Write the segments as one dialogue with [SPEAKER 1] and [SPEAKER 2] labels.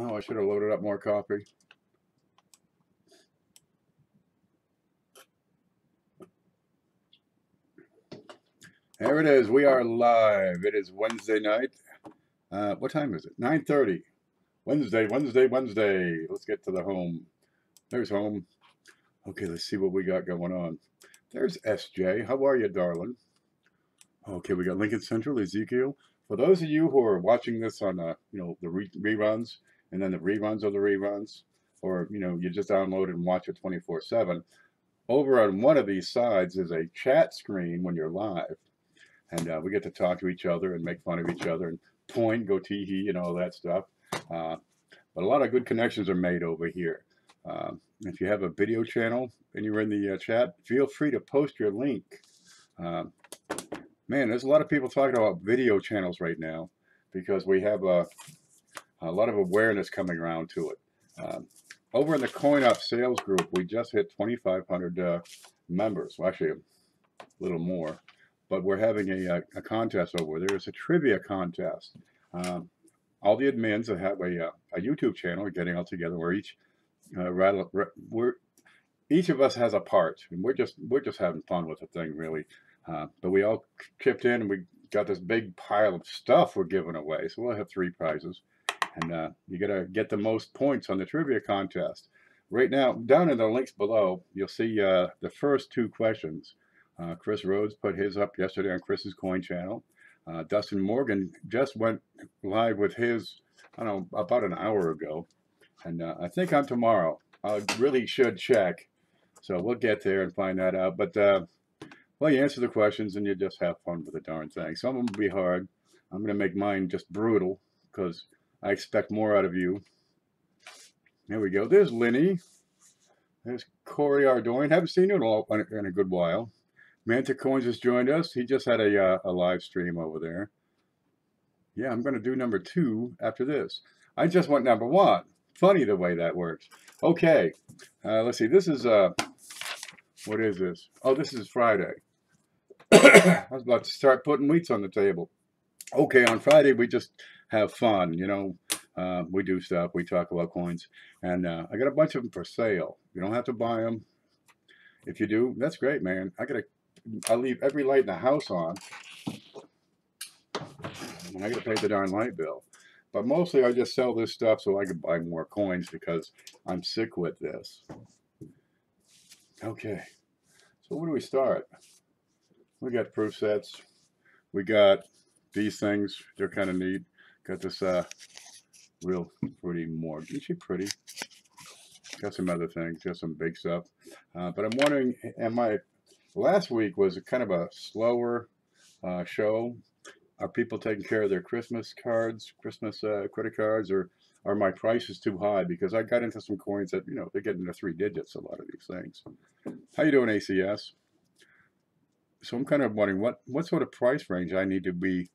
[SPEAKER 1] Oh, I should have loaded up more coffee. There it is. We are live. It is Wednesday night. What time is it? 9:30. Wednesday. Let's get to the home. There's home. Okay, let's see what we got going on. There's SJ. How are you, darling? Okay, we got Lincoln Central, Ezekiel. For those of you who are watching this on, the reruns, and then the reruns of the reruns, or, you just download it and watch it 24/7, over on one of these sides is a chat screen when you're live. And we get to talk to each other and make fun of each other and point, go tee-hee, and all that stuff. But a lot of good connections are made over here. If you have a video channel and you're in the chat, feel free to post your link. Man, there's a lot of people talking about video channels right now because we have a lot of awareness coming around to it. Over in the Coin Opp sales group, we just hit 2,500 members. Well, actually, a little more. But we're having a contest over there. It's a trivia contest. All the admins that have a YouTube channel are getting all together. Where each of us has a part, and we're just having fun with the thing, really. But we all chipped in, and we got this big pile of stuff we're giving away. So we'll have 3 prizes, and you gotta get the most points on the trivia contest. Right now, down in the links below, you'll see the first 2 questions. Chris Rhodes put his up yesterday on Chris's Coin channel. Dustin Morgan just went live with his, I don't know, about an hour ago. And I think on tomorrow. I really should check. So we'll get there and find that out. But, well, you answer the questions and you just have fun with the darn thing. Some of them will be hard. I'm going to make mine just brutal because I expect more out of you. There we go. There's Linny. There's Corey Ardoin. Haven't seen you in a good while. Manta Coins has joined us. He just had a live stream over there. Yeah, I'm going to do number 2 after this. I just went number 1. Funny the way that works. Okay, let's see. This is, what is this? Oh, this is Friday. I was about to start putting wheats on the table. Okay, on Friday we just have fun, we do stuff. We talk about coins. And I got a bunch of them for sale. You don't have to buy them. If you do, that's great, man. I leave every light in the house on, and I got to pay the darn light bill. But mostly I just sell this stuff so I can buy more coins because I'm sick with this. Okay, so where do we start? We got proof sets. We got these things. They're kind of neat. Got this real pretty morgue. Isn't she pretty? Got some other things. Got some big stuff. But I'm wondering, last week was kind of a slower show. Are people taking care of their Christmas cards, Christmas credit cards, or are my prices too high? Because I got into some coins that, they're getting into 3 digits, a lot of these things. How you doing, ACS? So I'm kind of wondering what sort of price range I need to be,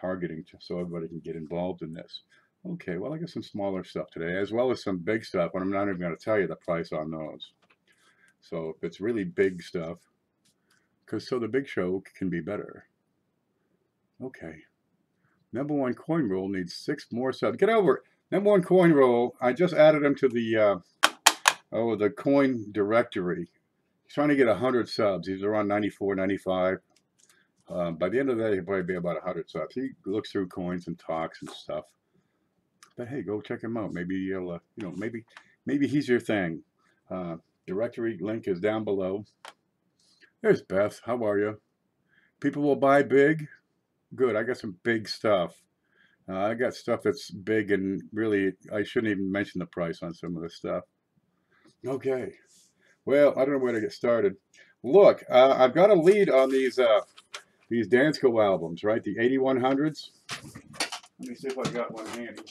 [SPEAKER 1] targeting so everybody can get involved in this. Okay, well, I got some smaller stuff today, as well as some big stuff, and I'm not even going to tell you the price on those. So if it's really big stuff, so the big show can be better. Okay. Number 1 coin roll needs 6 more subs. Get over it. Number 1 coin roll. I just added him to the the coin directory. He's trying to get 100 subs. He's around 94, 95. By the end of the day, he'll probably be about 100 subs. He looks through coins and talks and stuff. But hey, go check him out. Maybe you'll, maybe he's your thing. Directory link is down below. There's Beth. How are you? People will buy big. Good. I got some big stuff. I got stuff that's big, and really, I shouldn't even mention the price on some of this stuff. Okay. Well, I don't know where to get started. Look, I've got a lead on these Dansko albums, right? The 8100s. Let me see if I got one handy.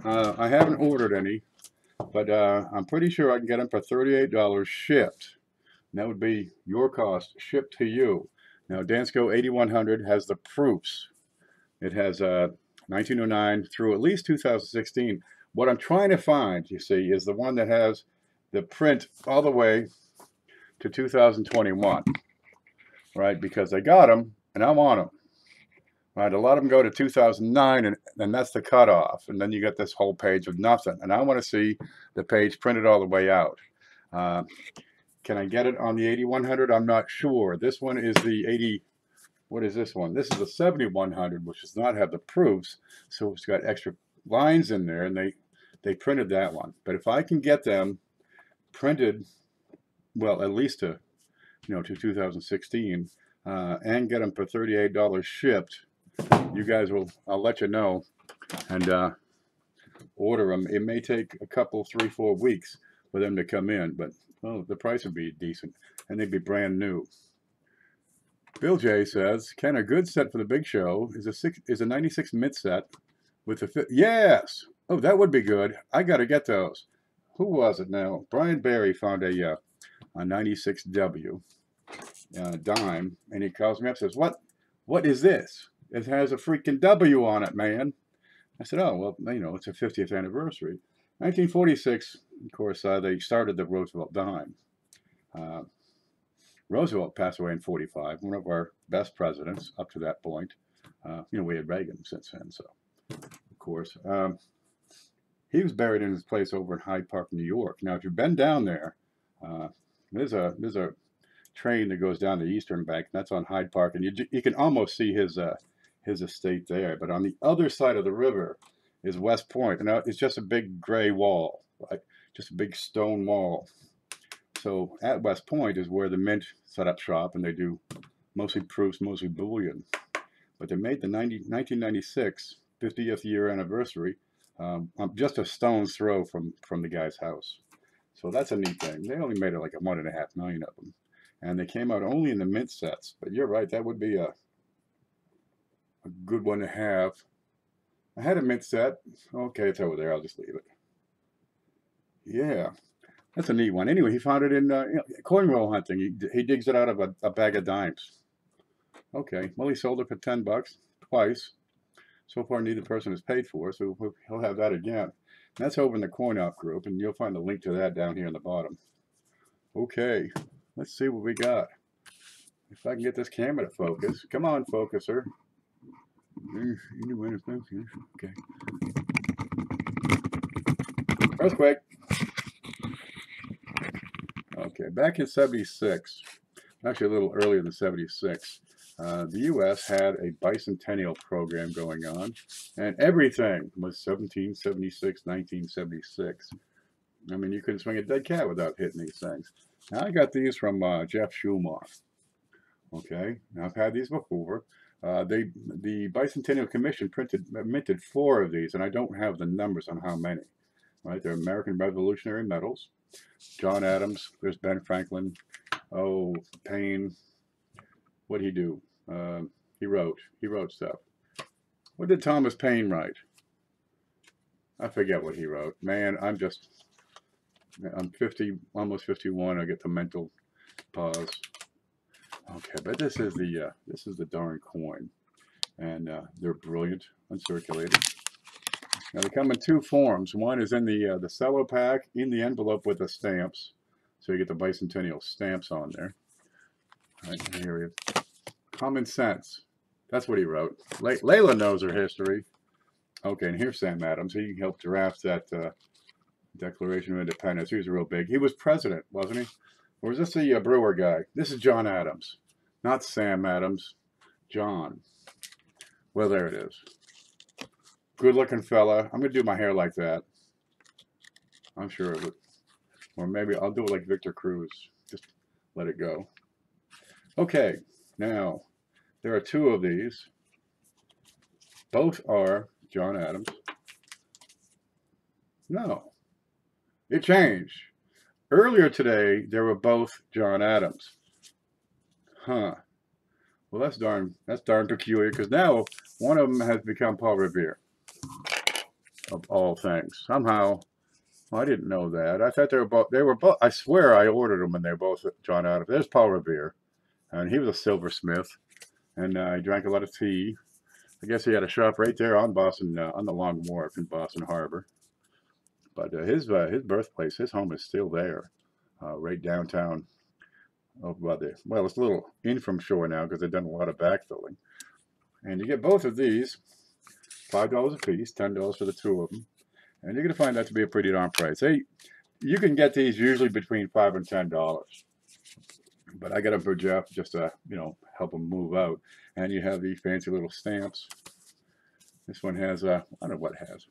[SPEAKER 1] I haven't ordered any, but I'm pretty sure I can get them for $38 shipped. And that would be your cost shipped to you. Now, Dansko 8100 has the proofs. It has 1909 through at least 2016. What I'm trying to find, you see, is the one that has the print all the way to 2021, right? Because I got them and I'm on them, Right, a lot of them go to 2009, and that's the cutoff. And then you get this whole page of nothing. And I want to see the page printed all the way out. Can I get it on the 8100? I'm not sure. This one is the 80. What is this one? This is the 7100, which does not have the proofs. So it's got extra lines in there, and they printed that one. But if I can get them printed, well, at least to 2016, and get them for $38 shipped, you guys will, I'll let you know, and order them. It may take a couple, 3-4 weeks for them to come in, but the price would be decent, and they'd be brand new. Bill J says, "Ken, a good set for the big show is a 96 mint set with the fit." Yes. Oh, that would be good. I got to get those. Who was it now? Brian Barry found a 96W dime, and he calls me up and says, "What is this? It has a freaking W on it, man." I said, "Oh, well, it's a 50th anniversary." 1946, of course, they started the Roosevelt dime. Roosevelt passed away in 45, one of our best presidents up to that point. We had Reagan since then, so, of course. He was buried in his place over in Hyde Park, New York. Now, if you've been down there, there's a train that goes down the Eastern Bank, and that's on Hyde Park, and you can almost see his estate there. But on the other side of the river is West Point, and it's just a big gray wall, right? Just a big stone wall. So at West Point is where the mint set up shop, and they do mostly proofs, mostly bullion. But they made the 1996 50th year anniversary just a stone's throw from the guy's house. So that's a neat thing. They only made it like 1.5 million of them, and they came out only in the mint sets. But you're right, that would be a good one to have. I had a mint set. Okay, it's over there. I'll just leave it. Yeah. That's a neat one. Anyway, he found it in coin roll hunting. He digs it out of a bag of dimes. Okay, well, he sold it for $10 twice. So far, neither person has paid for it, so he'll have that again. And that's over in the Coin Opp group, and you'll find the link to that down here in the bottom. Okay, let's see what we got. If I can get this camera to focus. Come on, focuser. Okay. Earthquake. Okay, back in 76, actually a little earlier than 76, the U.S. had a bicentennial program going on, and everything was 1776, 1976. I mean, you couldn't swing a dead cat without hitting these things. Now, I got these from Jeff Schumacher. Okay, now I've had these before. The Bicentennial Commission minted 4 of these, and I don't have the numbers on how many. Right, they're American Revolutionary medals. John Adams, there's Ben Franklin. Oh, Paine. What'd he do? He wrote stuff. What did Thomas Paine write? I forget what he wrote. Man, I'm 50, almost 51. I get the mental pause. Okay, but this is the darn coin, and they're brilliant, uncirculated. Now they come in 2 forms. One is in the cello pack, in the envelope with the stamps, so you get the bicentennial stamps on there. All right, here we have Common Sense. That's what he wrote. Layla knows her history. Okay, and here's Sam Adams. He helped draft that Declaration of Independence. He was real big. He was president, wasn't he? Or is this the Brewer guy? This is John Adams, not Sam Adams. John. Well, there it is. Good-looking fella. I'm going to do my hair like that. I'm sure it would. Or maybe I'll do it like Victor Cruz. Just let it go. Okay, now, there are 2 of these. Both are John Adams. No. It changed. Earlier today, they were both John Adams. Huh. Well, that's darn peculiar, because now one of them has become Paul Revere. Of all things. Somehow, well, I didn't know that. I thought they were both, I swear I ordered them and they're both John Adams. There's Paul Revere, and he was a silversmith, and he drank a lot of tea. I guess he had a shop right there on Boston, on the Long Wharf in Boston Harbor. But his birthplace, his home is still there, right downtown. Over by well, it's a little in from shore now because they've done a lot of backfilling. And you get both of these, $5 a piece, $10 for the two of them. And you're going to find that to be a pretty darn price. Hey, you can get these usually between $5 and $10. But I got them for Jeff just to, help him move out. And you have these fancy little stamps. This one has, I don't know what it has.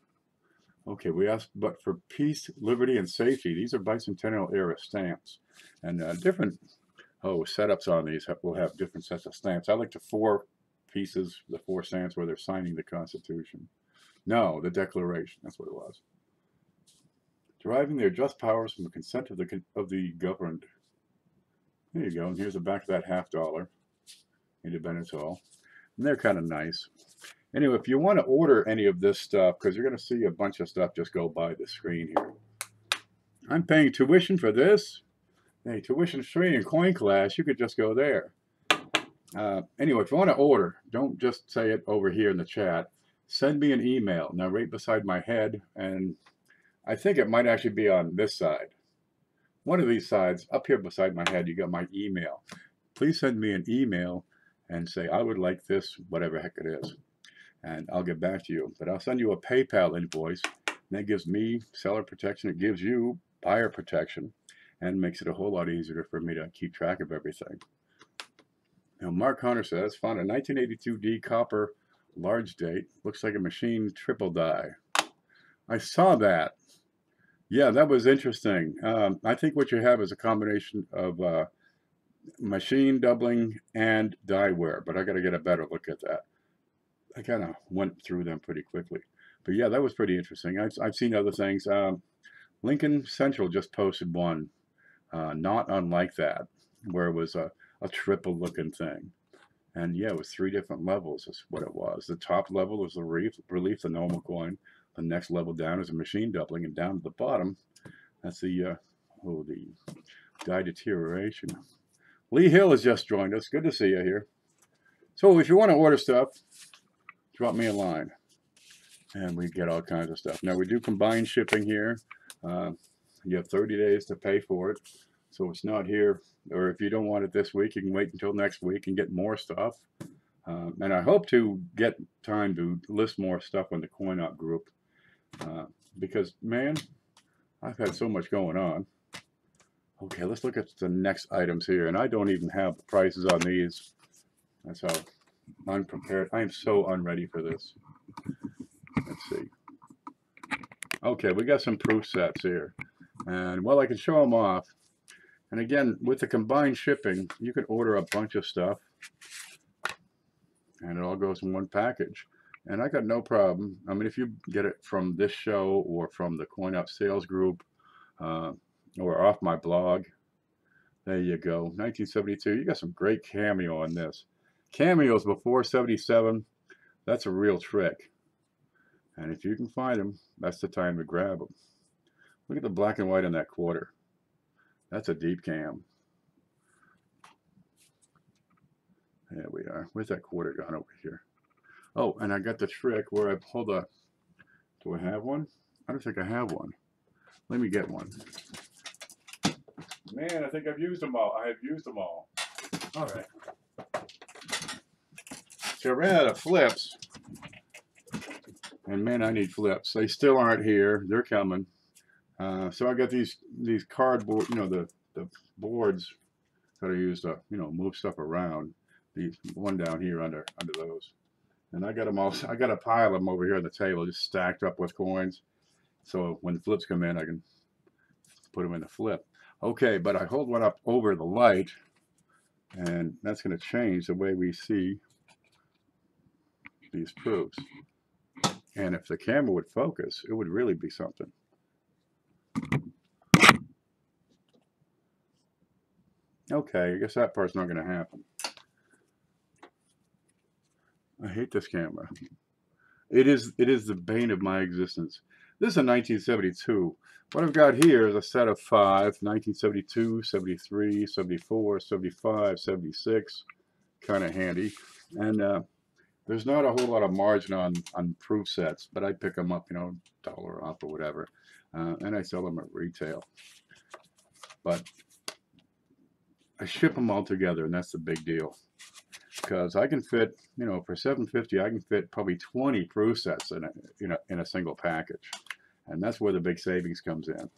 [SPEAKER 1] Okay, we asked, but for peace, liberty, and safety, these are bicentennial era stamps. And different setups on these will have different sets of stamps. I like the 4 pieces, the 4 stamps where they're signing the Constitution. No, the Declaration, that's what it was. Deriving their just powers from the consent of the governed. There you go, and here's the back of that $50, Independence Hall. And they're kind of nice. Anyway, if you want to order any of this stuff, because you're going to see a bunch of stuff just go by the screen here. I'm paying tuition for this. Hey, tuition free in Coin Class, you could just go there. Anyway, if you want to order, don't just say it over here in the chat. Send me an email. Now, right beside my head, and I think it might actually be on this side. One of these sides, up here beside my head, you got my email. Please send me an email and say, I would like this, whatever heck it is. And I'll get back to you. But I'll send you a PayPal invoice. And that gives me seller protection. It gives you buyer protection. And makes it a whole lot easier for me to keep track of everything. Now, Mark Hunter says, found a 1982 D copper large date. Looks like a machine triple die. I saw that. Yeah, that was interesting. I think what you have is a combination of machine doubling and die wear, but I got to get a better look at that. I kind of went through them pretty quickly. But yeah, that was pretty interesting. I've seen other things. Lincoln Central just posted one, not unlike that, where it was a triple looking thing. And yeah, it was 3 different levels is what it was. The top level was the relief, the normal coin. The next level down is a machine doubling, and down to the bottom, that's the die deterioration. Lee Hill has just joined us. Good to see you here. So if you want to order stuff, drop me a line, and we get all kinds of stuff. Now we do combined shipping here. You have 30 days to pay for it, so it's not here. Or if you don't want it this week, you can wait until next week and get more stuff. And I hope to get time to list more stuff on the Coin Opp group. Because, man, I've had so much going on. Okay, let's look at the next items here. And I don't even have the prices on these. That's how unprepared. I am so unready for this. Let's see. Okay, we got some proof sets here. And, well, I can show them off. And, again, with the combined shipping, you can order a bunch of stuff. And it all goes in one package. And I got no problem. I mean, if you get it from this show or from the Coin Opp sales group or off my blog, there you go. 1972. You got some great cameo on this. Cameos before 77, that's a real trick. And if you can find them, that's the time to grab them. Look at the black and white on that quarter. That's a deep cam. There we are. Where's that quarter gone over here? Oh, and I got the trick where I pulled a, do I have one? I don't think I have one. Let me get one. Man, I think I've used them all. I have used them all. All right. So I ran out of flips. And man, I need flips. They still aren't here. They're coming. So I got these cardboard, the boards that I use to, move stuff around. These one down here under those. And I got them all. I got a pile of them over here on the table, just stacked up with coins. So when the flips come in, I can put them in the flip. Okay, but I hold one up over the light, and that's going to change the way we see these proofs. And if the camera would focus, it would really be something. Okay, I guess that part's not going to happen. I hate this camera. It is the bane of my existence. This is a 1972. What I've got here is a set of 5, 1972, 73, 74, 75, 76. Kind of handy. And there's not a whole lot of margin on proof sets, but I pick them up, $1 off or whatever. And I sell them at retail. But I ship them all together, and that's the big deal. Because I can fit, you know, for $7.50, I can fit probably 20 proof sets in a single package, and that's where the big savings comes in.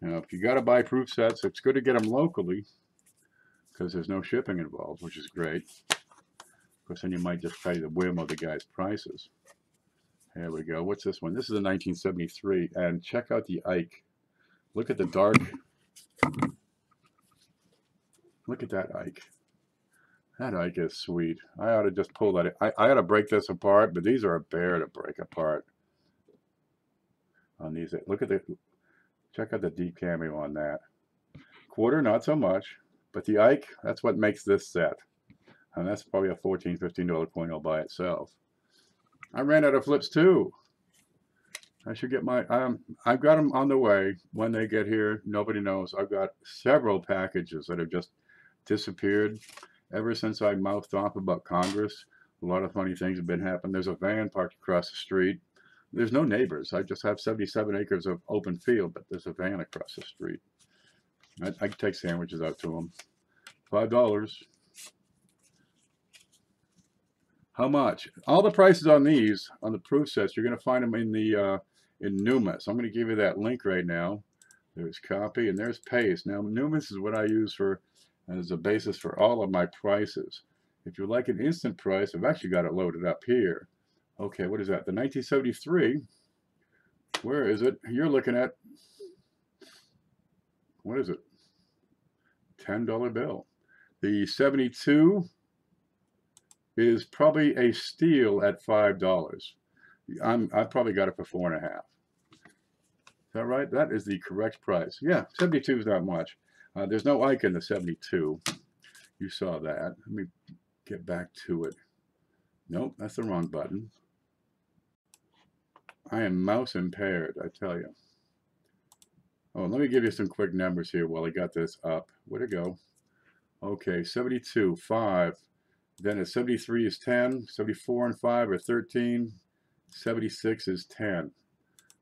[SPEAKER 1] Now, if you got to buy proof sets, it's good to get them locally because there's no shipping involved, which is great. Of course, then you might just pay the whim of the guy's prices. There we go. What's this one? This is a 1973, and check out the Ike. Look at the dark. Look at that Ike. That Ike is sweet. I ought to just pull that. I ought to break this apart, but these are a bear to break apart. On these, look at the. Check out the deep cameo on that. Quarter, not so much, but the Ike, that's what makes this set. And that's probably a $14, $15 coin all by itself. I ran out of flips too. I should get my, I've got them on the way. When they get here, nobody knows. I've got several packages that have just disappeared. Ever since I mouthed off about Congress, a lot of funny things have been happening. There's a van parked across the street. There's no neighbors. I just have 77 acres of open field, but there's a van across the street. I can take sandwiches out to them. $5. How much? All the prices on these, on the proof sets, you're going to find them in the in Numis. I'm going to give you that link right now. There's copy and there's paste. Now Numis is what I use for as a basis for all of my prices. If you like an instant price, I've actually got it loaded up here. Okay, what is that? The 1973. Where is it? You're looking at, what is it? $10 bill. The 72 is probably a steal at $5. I probably got it for $4.50. Is that right? That is the correct price. Yeah, 72 is not much. There's no Ike in the 72. You saw that. Let me get back to it. Nope, that's the wrong button. I am mouse impaired, I tell you. Oh, let me give you some quick numbers here while I got this up. Where'd it go? Okay, 72, 5. Then at 73 is 10. 74 and 5 are 13. 76 is 10.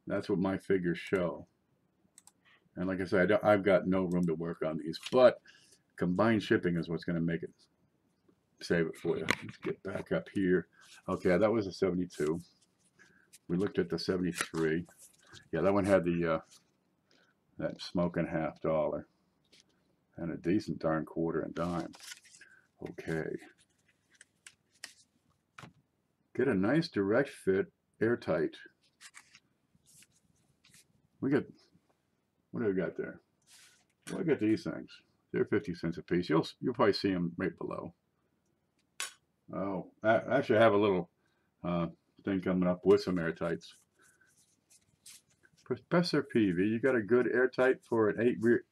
[SPEAKER 1] That's what my figures show. And like I said, I've got no room to work on these, but combined shipping is what's going to make it save it for you. Let's get back up here. Okay, that was a 72. We looked at the 73. Yeah, that one had the that smoking $50 and a decent darn quarter and dime. Okay. Get a nice direct fit, airtight. We got, what do we got there? Well, I got these things. They're 50 cents a piece. You'll probably see them right below. Oh, I actually have a little thing coming up with some airtights. Professor PV, you got a good airtight for an 8 rear.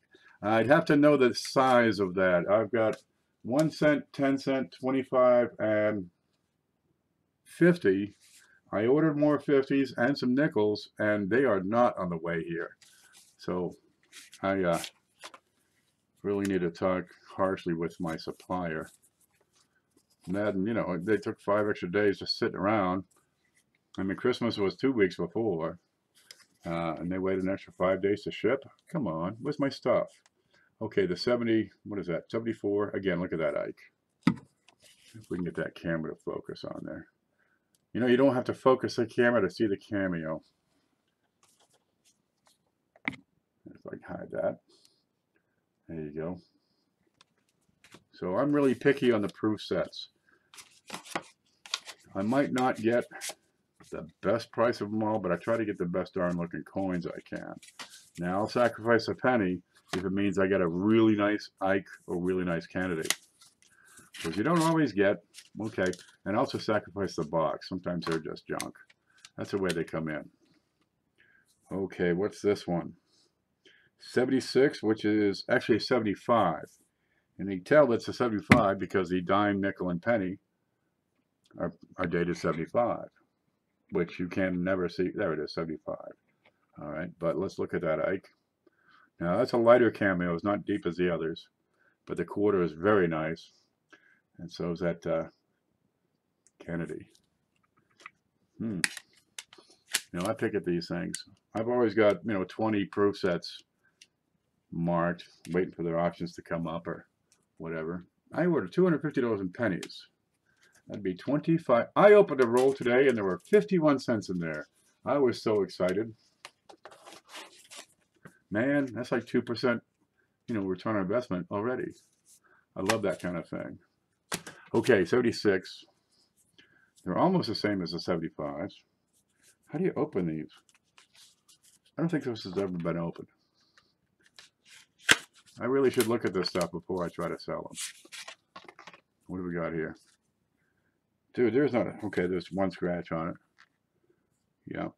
[SPEAKER 1] I'd have to know the size of that. I've got 1 cent, 10 cent, 25, and 50. I ordered more 50s and some nickels, and they are not on the way here. So I really need to talk harshly with my supplier. And you know, they took 5 extra days just sitting around. I mean, Christmas was 2 weeks before, and they waited an extra 5 days to ship. Come on, where's my stuff? Okay, the 70, what is that? 74. Again, look at that Ike. If we can get that camera to focus on there. You know, you don't have to focus the camera to see the cameo. If I can hide that. There you go. So I'm really picky on the proof sets. I might not get the best price of them all, but I try to get the best darn looking coins I can. Now I'll sacrifice a penny if it means I get a really nice Ike or really nice candidate. Because you don't always get, okay, and also sacrifice the box. Sometimes they're just junk. That's the way they come in. Okay, what's this one? 76, which is actually 75. And you can tell that's a 75 because the dime, nickel, and penny are dated 75, which you can never see. There it is, 75. All right, but let's look at that Ike. Now, that's a lighter cameo. It's not deep as the others, but the quarter is very nice. And so is that Kennedy. You know, I pick at these things. I've always got, you know, 20 proof sets marked, waiting for their auctions to come up, or whatever. I ordered $250 in pennies. That'd be 25. I opened a roll today and there were 51 cents in there. I was so excited. Man, that's like 2%, return on investment already. I love that kind of thing. Okay, 76. They're almost the same as the 75s. How do you open these? I don't think this has ever been opened. I really should look at this stuff before I try to sell them. What do we got here? Dude, there's not a... Okay, there's one scratch on it. Yeah.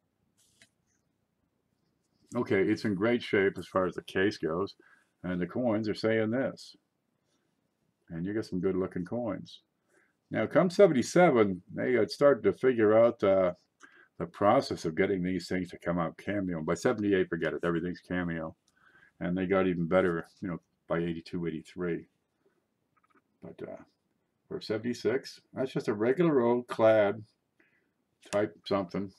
[SPEAKER 1] Okay, it's in great shape as far as the case goes. And the coins are saying this. And you get some good looking coins. Now, come 77, they had started to figure out the process of getting these things to come out cameo. By 78, forget it, everything's cameo. And they got even better, by 82, 83. But for 76, that's just a regular old clad type something.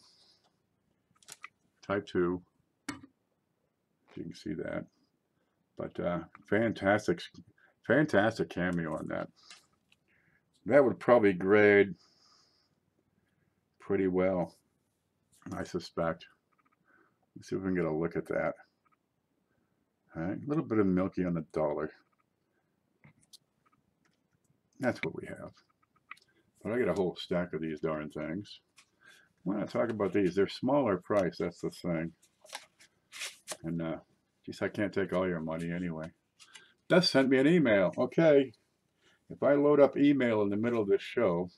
[SPEAKER 1] Type 2. You can see that. But fantastic cameo on that. That would probably grade pretty well, I suspect. Let's see if we can get a look at that. All right, a little bit of milky on the dollar. That's what we have. But I got a whole stack of these darn things. When I talk about these, they're smaller price, that's the thing. And geez, I can't take all your money anyway. Dustin sent me an email. Okay. If I load up email in the middle of this show,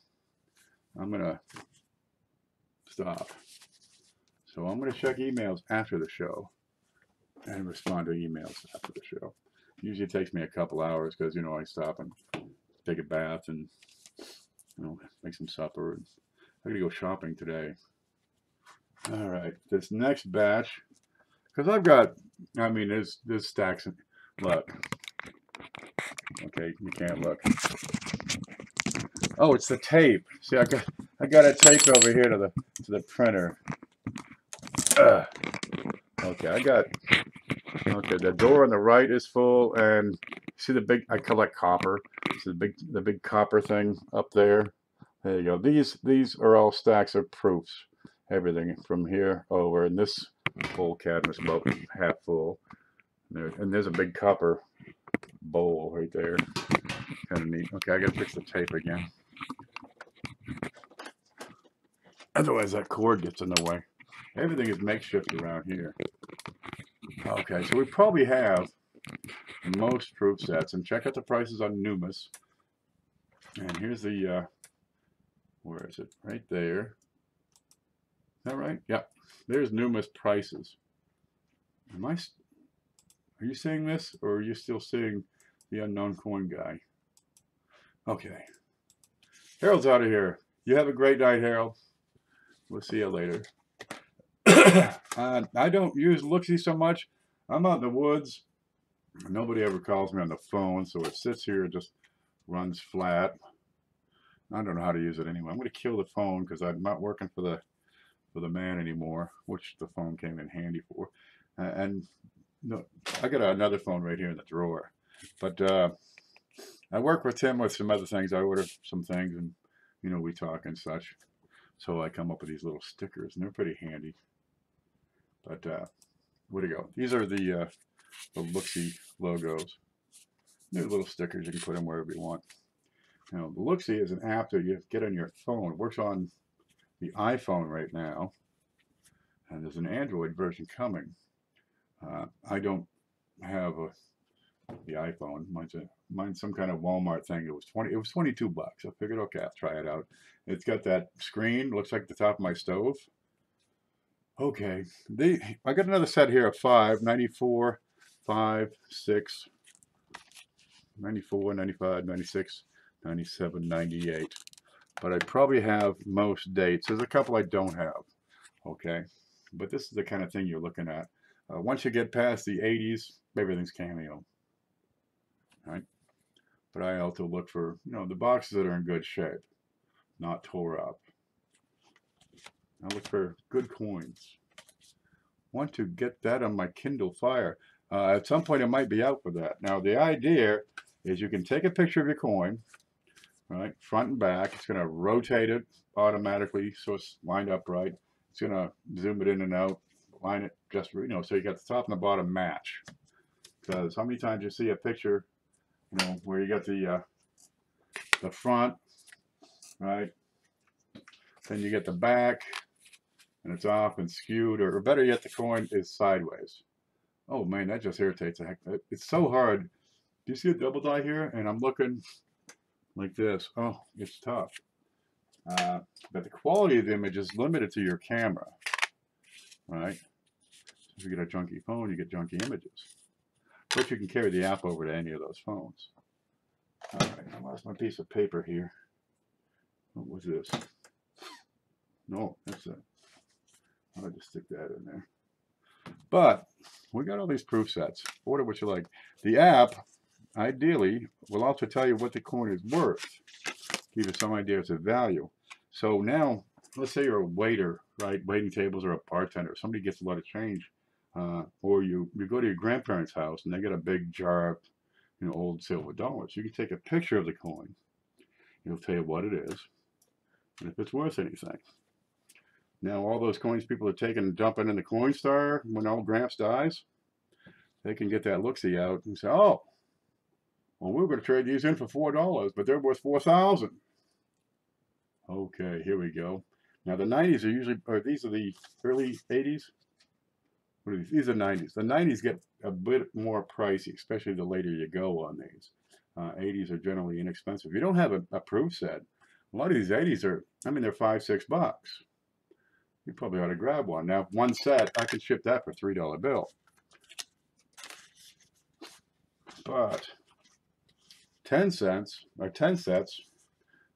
[SPEAKER 1] I'm going to stop. So I'm going to check emails after the show and respond to emails after the show. Usually it takes me a couple hours because, I stop and take a bath and, make some supper. I'm going to go shopping today. All right. This next batch, because I've got, there's stacks. Look. Okay, you can't look. Oh, it's the tape. See, I got a tape over here to the printer. Okay, okay, the door on the right is full, and see the big, I collect copper. See the big copper thing up there. There you go. These are all stacks of proofs. Everything from here over, and this whole cabinet's about half full. And there's a big copper bowl right there. Kind of neat. Okay, I gotta fix the tape again. Otherwise that cord gets in the way. Everything is makeshift around here. Okay, so we probably have most proof sets. And check out the prices on Numis. And here's the, where is it? Right there. Is that right? Yep. There's Numis prices. Are you seeing this, or are you still seeing the unknown coin guy? Okay. Harold's out of here. You have a great night, Harold. We'll see you later. I don't use Looksy so much. I'm out in the woods. Nobody ever calls me on the phone, so it sits here and just runs flat. I don't know how to use it anyway. I'm going to kill the phone because I'm not working for the man anymore, which the phone came in handy for. And no, I got another phone right here in the drawer. But I work with Tim with some other things. I order some things, and we talk and such. So I come up with these little stickers, and they're pretty handy. But where to go? These are the Looksy logos. They're little stickers. You can put them wherever you want. Now, the Looksy is an app that you get on your phone. It works on the iPhone right now, and there's an Android version coming. I don't have the iPhone. Mine's some kind of Walmart thing. It was 22 bucks. I figured, okay, I'll try it out. It's got that screen. Looks like the top of my stove. Okay, I got another set here of 5, 94, 5, 6, 94, 95, 96, 97, 98. But I probably have most dates. There's a couple I don't have. Okay, but this is the kind of thing you're looking at. Once you get past the 80s, everything's cameo. Right? But I also look for, the boxes that are in good shape, not tore up. I look for good coins. Want to get that on my Kindle Fire. At some point, it might be out for that. Now, the idea is you can take a picture of your coin, right, front and back. It's going to rotate it automatically so it's lined up right. It's going to zoom it in and out, line it just, you know, so you got the top and the bottom match. Because how many times you see a picture, you know, where you got the front, right, then you get the back, and it's off and skewed, or better yet, the coin is sideways. Oh man, that just irritates the heck. It's so hard. Do you see a double die here? And I'm looking like this. Oh, it's tough. But the quality of the image is limited to your camera, right? If you get a junky phone, you get junky images. But you can carry the app over to any of those phones. All right, I lost my piece of paper here. What was this? No, that's it. I'll just stick that in there. But we got all these proof sets. Order what you like. The app, ideally, will also tell you what the coin is worth. Give you some idea of the value. So now, let's say you're a waiter, right? Waiting tables, or a bartender. Somebody gets a lot of change. Or you go to your grandparents' house and they got a big jar of, you know, old silver dollars. You can take a picture of the coin. It'll tell you what it is and if it's worth anything. Now, all those coins people are taking and dumping in the Coinstar when old Gramps dies, they can get that look-see out and say, oh, well, we're going to trade these in for $4, but they're worth $4,000. Okay, here we go. Now, the 90s are usually, or these are the early 80s. What are these? These are 90s. The 90s get a bit more pricey, especially the later you go on these. 80s are generally inexpensive. If you don't have a proof set, a lot of these 80s are, I mean, they're $5, $6. You probably ought to grab one. Now, one set, I could ship that for $3 bill. But 10 cents, or 10 sets,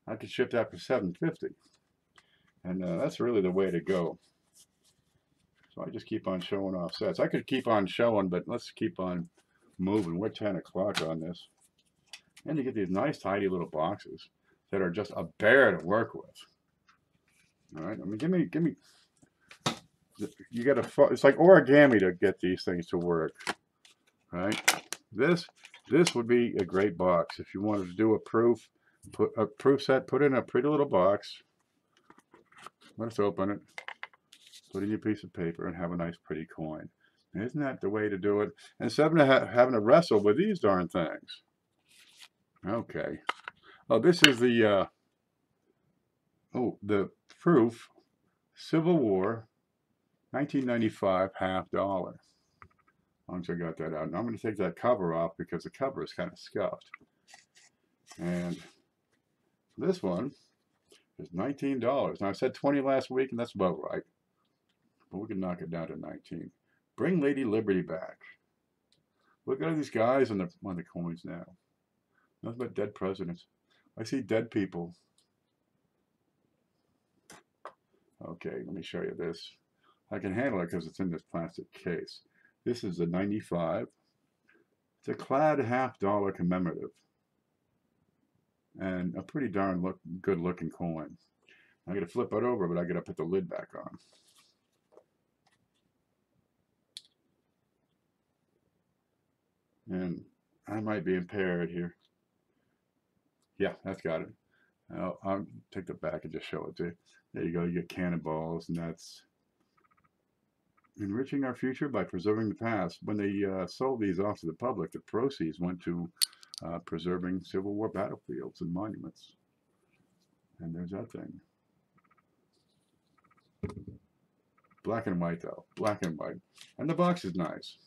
[SPEAKER 1] I could ship that for $7.50. And that's really the way to go. So I just keep on showing off sets. I could keep on showing, but let's keep on moving. We're 10 o'clock on this. And you get these nice, tidy little boxes that are just a bear to work with. All right, I mean, give me. You got to. It's like origami to get these things to work, right? This would be a great box if you wanted to do a proof. Put a proof set. Put in a pretty little box. Let's open it. Put in your piece of paper and have a nice, pretty coin. And isn't that the way to do it? Instead of having to wrestle with these darn things. Okay. Oh, this is the the proof Civil War 1995 $50. As long as I got that out. And I'm going to take that cover off because the cover is kind of scuffed. And this one is $19. Now I said 20 last week, and that's about right. But we can knock it down to 19. Bring Lady Liberty back. Look at all these guys on the coins now. Nothing but dead presidents. I see dead people. Okay, let me show you this. I can handle it because it's in this plastic case. This is a 95. It's a clad $50 commemorative. And a pretty darn good looking coin. I gotta flip it over, but I gotta put the lid back on. And I might be impaired here. Yeah, that's got it. I'll take the back and just show it to you. There you go, you get cannonballs, and that's enriching our future by preserving the past. When they sold these off to the public, the proceeds went to preserving Civil War battlefields and monuments. And there's that thing. Black and white, though. Black and white. And the box is nice.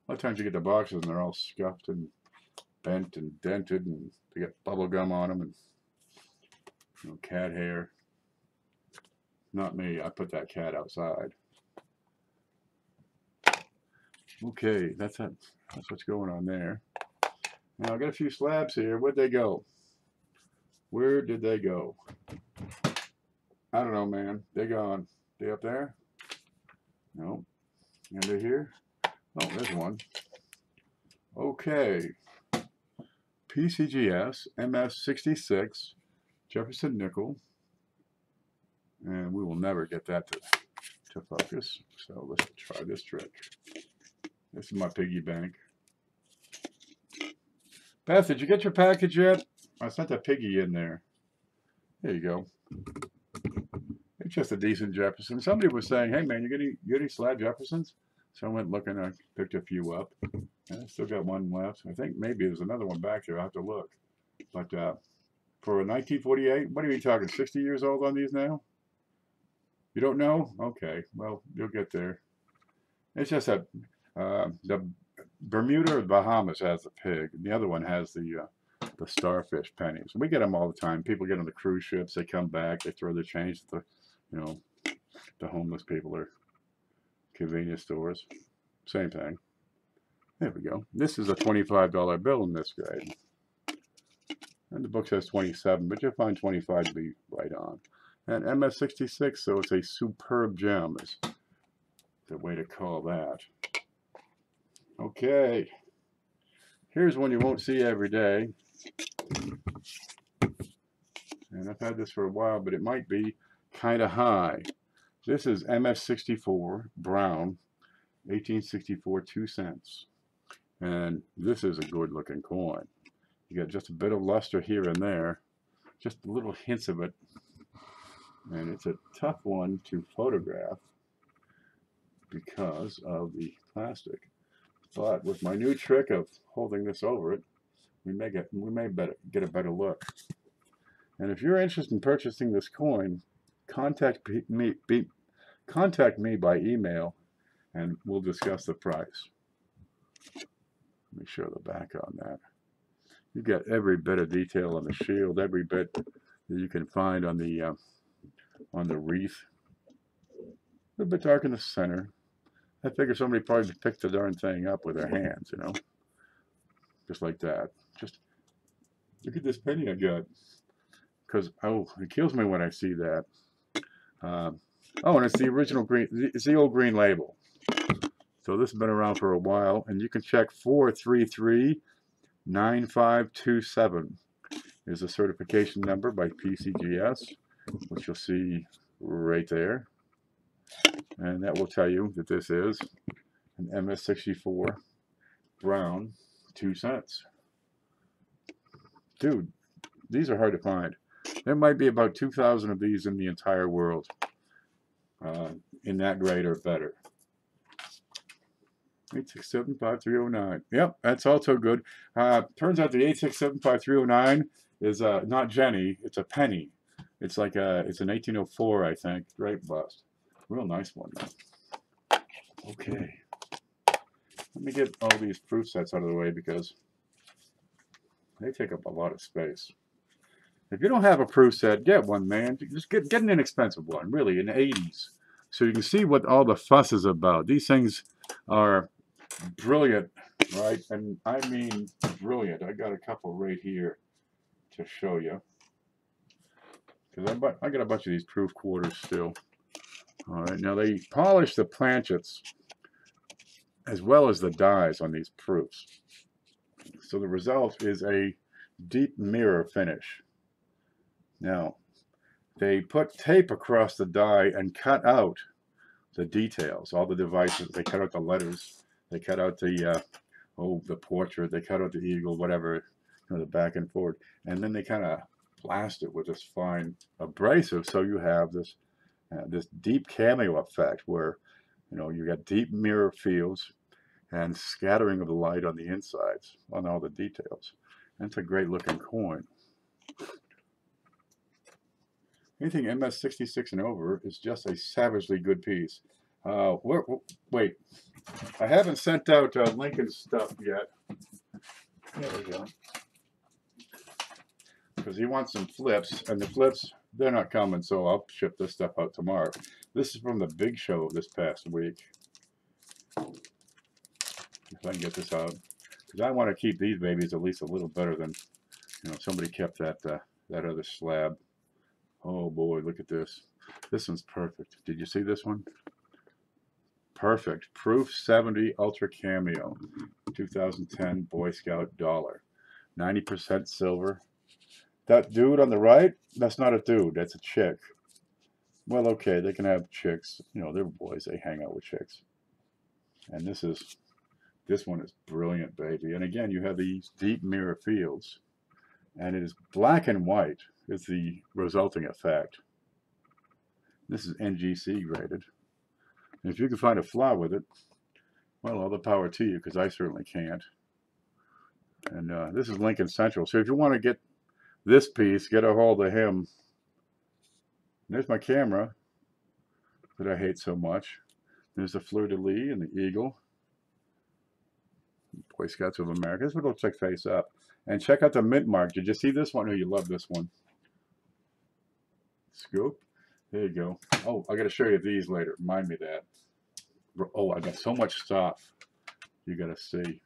[SPEAKER 1] A lot of times you get the boxes and they're all scuffed and bent and dented, and they get bubble gum on them and, you know, cat hair. Not me. I put that cat outside. Okay, that's it. That's what's going on there. Now I got a few slabs here. Where'd they go? Where did they go? I don't know, man. They're gone. They up there? No. And they're here? Oh, there's one. Okay. PCGS MS66 Jefferson nickel. And we will never get that to focus. So let's try this trick. This is my piggy bank. Beth, did you get your package yet? I sent a piggy in there. There you go. It's just a decent Jefferson. Somebody was saying, hey man, you get any slab Jeffersons? So I went looking, I picked a few up. And I still got one left. I think maybe there's another one back there. I'll have to look. But for a 1948, what are we talking, 60 years old on these now? You don't know? Okay, well, you'll get there. It's just that the Bermuda or Bahamas has the pig. The other one has the starfish pennies. We get them all the time. People get on the cruise ships. They come back. They throw their change to the homeless people or convenience stores. Same thing. There we go. This is a $25 bill in this grade. And the book says 27, but you'll find 25 to be right on. And MS66, so it's a superb gem is the way to call that. Okay. Here's one you won't see every day. And I've had this for a while, but it might be kind of high. This is MS64 Brown, 1864, 2 cents. And this is a good looking coin. You got just a bit of luster here and there, just little hints of it. And it's a tough one to photograph because of the plastic. But with my new trick of holding this over it, we may get a better look. And if you're interested in purchasing this coin, contact me by email, and we'll discuss the price. Let me show the back on that. You got every bit of detail on the shield, every bit that you can find on the wreath. A little bit dark in the center. I figure somebody probably picked the darn thing up with their hands, you know, just like that. Just look at this penny I got. Because it kills me when I see that. Oh, and it's the original green. It's the old green label. So this has been around for a while, and you can check 433-9527 is the certification number by PCGS, which you'll see right there. And that will tell you that this is an MS64 Brown, 2 cents. Dude, these are hard to find. There might be about 2,000 of these in the entire world in that grade or better. 8675309. Yep, that's also good. Turns out the 8675309 is not Jenny, it's a penny. It's like it's an 1804, I think, drape bust. Real nice one. Okay. Let me get all these proof sets out of the way because they take up a lot of space. If you don't have a proof set, get one, man. Just get an inexpensive one, really, in the 80s. So you can see what all the fuss is about. These things are brilliant, right? And I mean brilliant. I got a couple right here to show you. Because I got a bunch of these proof quarters still. All right, now they polish the planchets as well as the dies on these proofs. So the result is a deep mirror finish. Now, they put tape across the die and cut out the details, all the devices. They cut out the letters. They cut out the portrait. They cut out the eagle, whatever, the back and forward. And then they kind of blast it with this fine abrasive, so you have this this deep cameo effect where, you got deep mirror fields and scattering of the light on the insides on all the details. And it's a great looking coin. Anything MS66 and over is just a savagely good piece. Wait, I haven't sent out Lincoln's stuff yet. There we go. Because he wants some flips, and the flips, they're not coming, so I'll ship this stuff out tomorrow. This is from the big show this past week. If I can get this out. Because I want to keep these babies at least a little better than, somebody kept that other slab. Oh boy, look at this. This one's perfect. Did you see this one? Perfect. Proof 70 Ultra Cameo. 2010 Boy Scout dollar. 90% silver. That dude on the right, that's not a dude. That's a chick. Well, okay, they can have chicks. They're boys. They hang out with chicks. And this is This one is brilliant, baby. And again, you have these deep mirror fields. And it is black and white is the resulting effect. This is NGC graded. And if you can find a flaw with it, well, all the power to you, because I certainly can't. And this is Lincoln Central. So if you want to get this piece, get a hold of him. There's my camera that I hate so much. There's the fleur-de-lis and the eagle. Boy Scouts of America. This is what it looks like face up. And check out the mint mark. Did you see this one? Oh, you love this one. Scoop. There you go. Oh, I got to show you these later. Remind me of that. Oh, I got so much stuff. You got to see.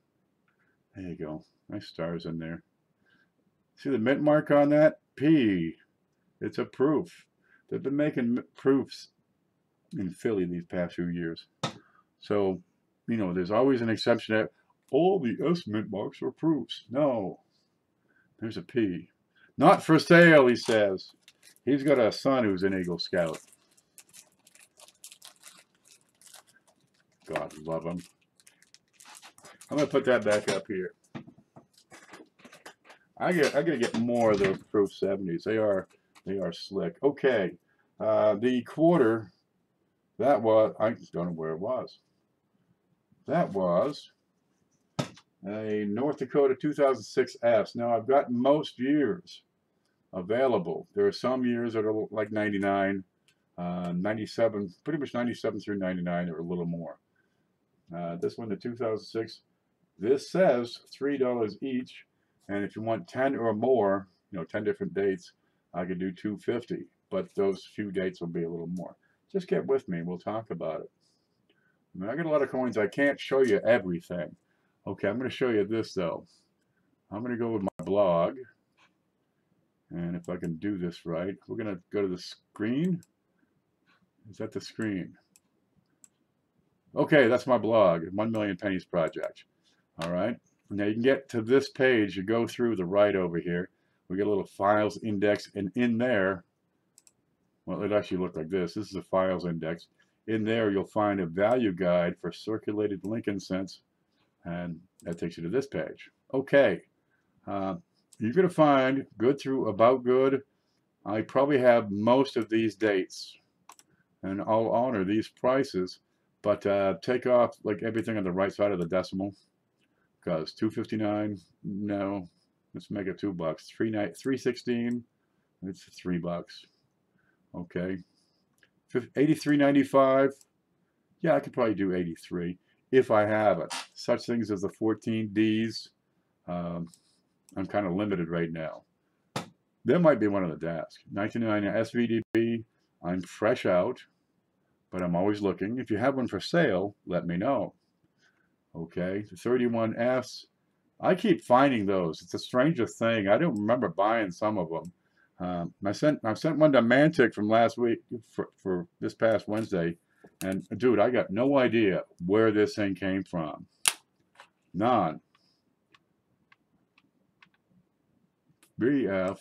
[SPEAKER 1] There you go. Nice stars in there. See the mint mark on that? P. It's a proof. They've been making proofs in Philly these past few years. So, you know, there's always an exception that all the S mint marks are proofs. No. There's a P. Not for sale, he says. He's got a son who's an Eagle Scout. God love him. I'm going to put that back up here. I gotta get more of those proof 70s. They are slick. Okay. The quarter, that was, I just don't know where it was. That was a North Dakota 2006 S. Now, I've got most years available. There are some years that are like 99, 97, pretty much 97 through 99 or a little more. This one, the 2006, this says $3 each. And if you want 10 or more, you know, 10 different dates, I could do $2.50. But those few dates will be a little more. Just get with me. We'll talk about it. I mean, I got a lot of coins. I can't show you everything. Okay, I'm going to show you this, though. I'm going to go with my blog. And if I can do this right, we're going to go to the screen. Is that the screen? Okay, that's my blog, 1 Million Pennies Project. All right. Now you can get to this page. You go through the right over here. We get a little files index, and in there, well, it actually looked like this. This is a files index. In there, you'll find a value guide for circulated Lincoln cents, and that takes you to this page. Okay, you're going to find good through about good. I probably have most of these dates, and I'll honor these prices, but take off like everything on the right side of the decimal. Because $2.59, no, let's make it $2. $3.16, it's $3. Okay, $83.95. Yeah, I could probably do 83 if I have it. Such things as the 14 Ds. I'm kind of limited right now. There might be one on the desk. 1999 SVDB. I'm fresh out, but I'm always looking. If you have one for sale, let me know. Okay, the 31S, I keep finding those. It's a strangest thing. I don't remember buying some of them. I sent one to Mantic from last week for this past Wednesday, and dude, I got no idea where this thing came from. None. BF.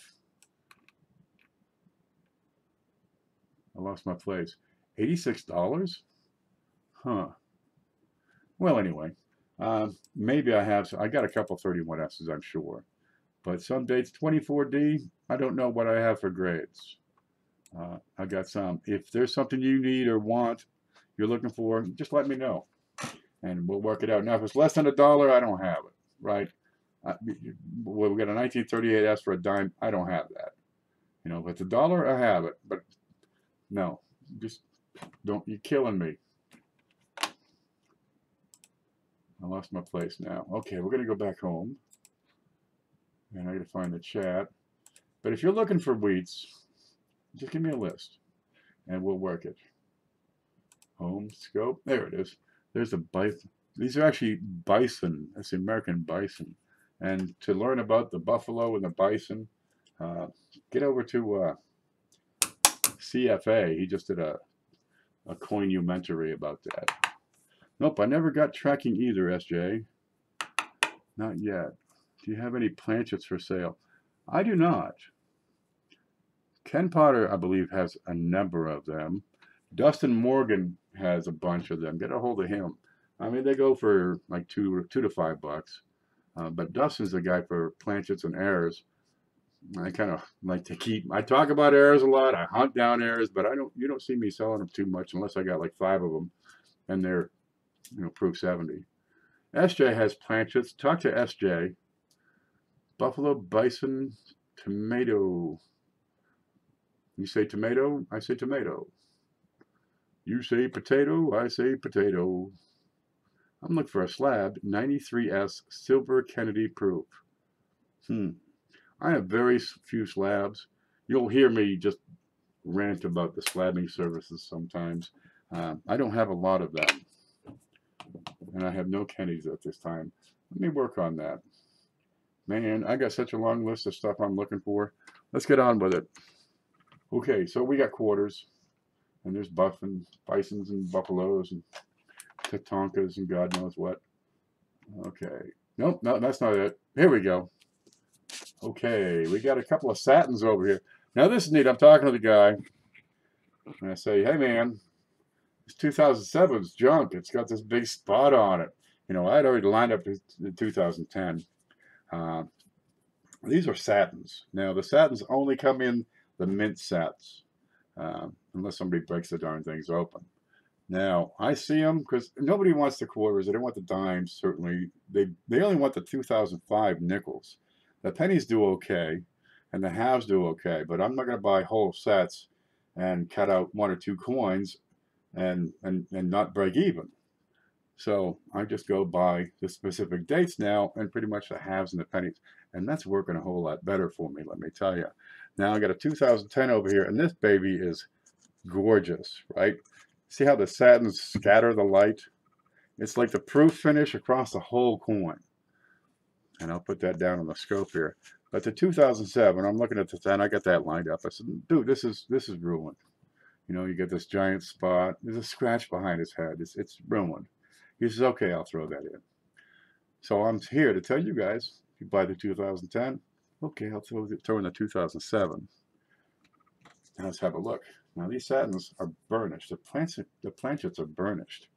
[SPEAKER 1] I lost my place. $86? Huh. Well, anyway. Maybe I have, I got a couple 31S's, I'm sure. But some dates, 24D, I don't know what I have for grades. I got some. If there's something you need or want, you're looking for, just let me know. And we'll work it out. Now, if it's less than $1, I don't have it, right? Well, we got a 1938S for a dime. I don't have that. You know, if it's $1, I have it. But no, just don't, you're killing me. I lost my place now. Okay, we're going to go back home. And I got to find the chat. But if you're looking for wheats, just give me a list. And we'll work it. Home, scope. There it is. There's the bison. These are actually bison. That's the American bison. And to learn about the buffalo and the bison, get over to CFA. He just did a coinumentary about that. Nope, I never got tracking either, SJ. Not yet. Do you have any planchets for sale? I do not. Ken Potter, I believe, has a number of them. Dustin Morgan has a bunch of them. Get a hold of him. I mean, they go for like $2 to $5. But Dustin's the guy for planchets and errors. I kind of like to keep. I talk about errors a lot. I hunt down errors, but I don't. You don't see me selling them too much unless I got like 5 of them, and they're proof 70. SJ has planchets. Talk to SJ. Buffalo Bison Tomato. You say tomato, I say tomato. You say potato, I say potato. I'm looking for a slab, 93S Silver Kennedy proof. I have very few slabs. You'll hear me just rant about the slabbing services sometimes. I don't have a lot of them. And I have no Kennys at this time. Let me work on that. Man, I got such a long list of stuff I'm looking for. Let's get on with it. Okay, so we got quarters. And there's bisons and buffaloes and tatonkas and God knows what. Okay. Nope, no, that's not it. Here we go. Okay, we got a couple of satins over here. Now this is neat. I'm talking to the guy. And I say, hey man, this 2007's junk. It's got this big spot on it. I'd already lined up the 2010. These are satins. Now the satins only come in the mint sets. Unless somebody breaks the darn things open. Now, I see them because nobody wants the quarters. They don't want the dimes, certainly. They only want the 2005 nickels. The pennies do okay, and the halves do okay, but I'm not going to buy whole sets and cut out 1 or 2 coins and not break even. So I just go by the specific dates now and pretty much the halves and the pennies. And that's working a whole lot better for me, let me tell you. Now I got a 2010 over here, and this baby is gorgeous, right? See how the satins scatter the light? It's like the proof finish across the whole coin. And I'll put that down on the scope here. But the 2007, I'm looking at the 10, I got that lined up. I said, dude, this is ruined. You get this giant spot. There's a scratch behind his head. It's ruined. He says, okay, I'll throw that in. So I'm here to tell you guys, if you buy the 2010, okay, I'll throw in the 2007. Now let's have a look. Now these satins are burnished. The planchets are burnished.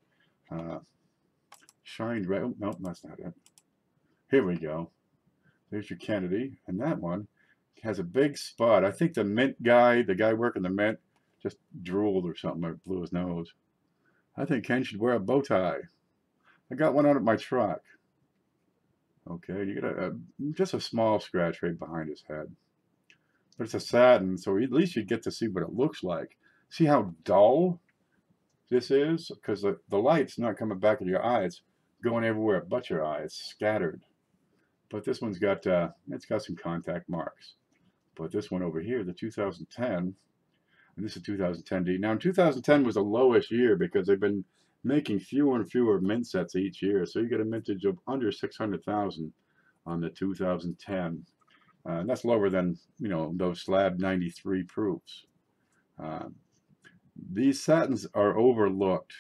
[SPEAKER 1] Shined red. Oh, no, that's not it. Here we go. There's your Kennedy. And that one has a big spot. I think the mint guy, the guy working the mint, just drooled or something or blew his nose. I think Ken should wear a bow tie. I got one out of my truck. Okay, you get just a small scratch right behind his head. But it's a satin, so at least you get to see what it looks like. See how dull this is? Because the light's not coming back at your eye. It's going everywhere but your eye. It's scattered. But this one's got, it's got some contact marks. But this one over here, the 2010, and this is 2010D. Now, 2010 was the lowest year because they've been making fewer and fewer mint sets each year. So you get a mintage of under 600,000 on the 2010. And that's lower than, those slab 93 proofs. These satins are overlooked.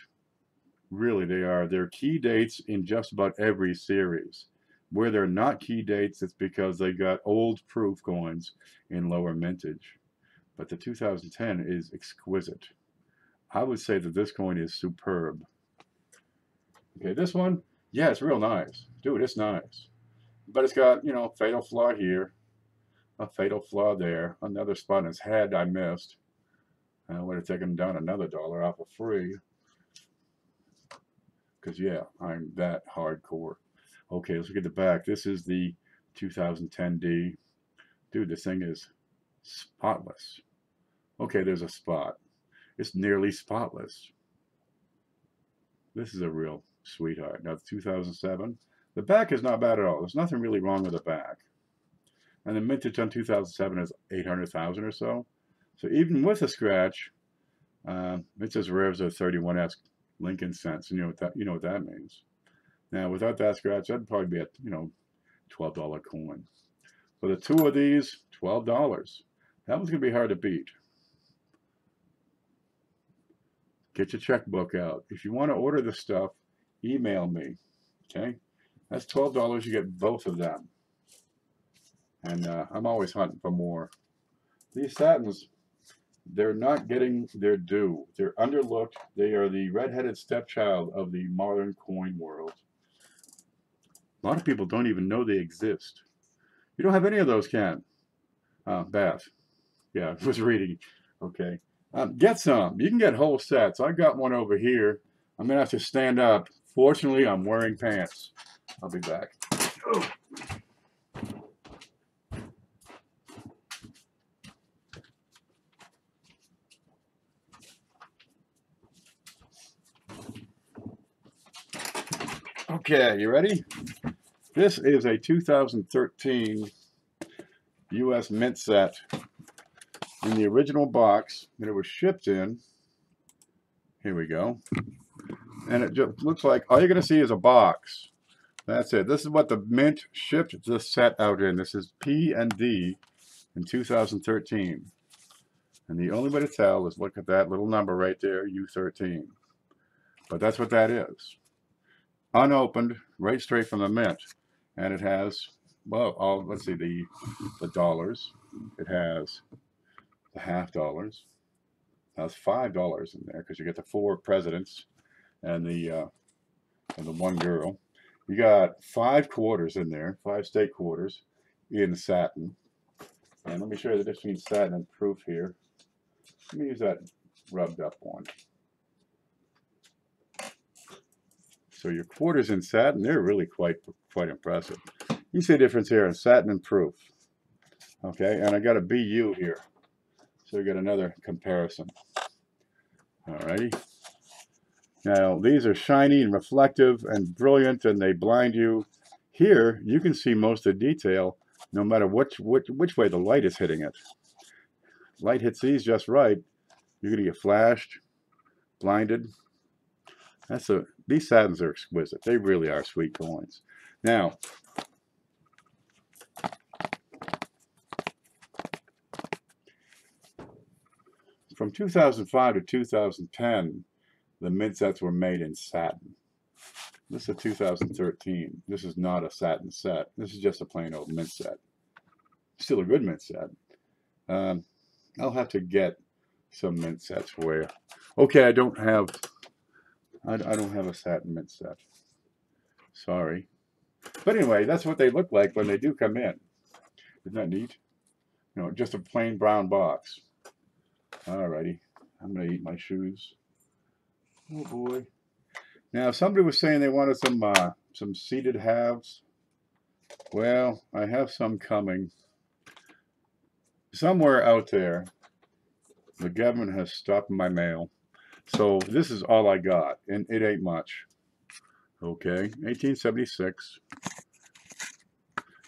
[SPEAKER 1] Really, they are. They're key dates in just about every series. Where they're not key dates, it's because they got old proof coins in lower mintage. But the 2010 is exquisite. I would say that this coin is superb. Okay, this one, yeah, it's real nice. Dude, it's nice. But it's got, fatal flaw here. A fatal flaw there. Another spot in his head I missed. I would have taken him down another $1 off of free. Because, yeah, I'm that hardcore. Okay, let's look at the back. This is the 2010D. Dude, this thing is spotless. Okay, there's a spot. It's nearly spotless. This is a real sweetheart. Now, the 2007. The back is not bad at all. There's nothing really wrong with the back. And the mintage on 2007 is 800,000 or so. So even with a scratch, it's as rare as a 31S Lincoln cents. You know what that means. Now, without that scratch, that'd probably be a $12 coin. For the 2 of these, $12. That one's gonna be hard to beat. Get your checkbook out. If you want to order this stuff, email me. Okay, that's $12. You get both of them. And I'm always hunting for more. These satins, they're not getting their due. They're underlooked. They are the redheaded stepchild of the modern coin world. A lot of people don't even know they exist. You don't have any of those, Ken. Bath. Yeah, I was reading. Okay. Get some. You can get whole sets. I got one over here. I'm going to have to stand up. Fortunately, I'm wearing pants. I'll be back. Oh. Okay, you ready? This is a 2013 U.S. Mint set in the original box that it was shipped in. Here we go. And it just looks like all you're going to see is a box. That's it. This is what the Mint shipped this set out in. This is P&D in 2013. And the only way to tell is look at that little number right there, U13. But that's what that is. Unopened, right straight from the Mint. And it has, well, let's see, the dollars. It has the half dollars. That's $5 in there because you get the 4 presidents and the one girl. You got 5 quarters in there, 5 state quarters in satin. And let me show you the difference between satin and proof here. Let me use that rubbed up one. So your quarters in satin, they're really quite impressive. You see the difference here in satin and proof. Okay, and I got a BU here. So we got another comparison. Alrighty. Now these are shiny and reflective and brilliant, and they blind you. Here you can see most of the detail, no matter which way the light is hitting it. Light hits these just right, you're gonna get flashed, blinded. These satins are exquisite. They really are sweet coins. Now, from 2005 to 2010, the mint sets were made in satin. This is a 2013. This is not a satin set. This is just a plain old mint set. Still a good mint set. I'll have to get some mint sets for you. Okay, I don't have a satin mint set. Sorry. But anyway, that's what they look like when they do come in. Isn't that neat? You know, just a plain brown box. Alrighty. I'm going to eat my shoes. Oh boy. Now, somebody was saying they wanted some seeded halves. Well, I have some coming. Somewhere out there, the government has stopped my mail. So this is all I got, and it ain't much. Okay, 1876.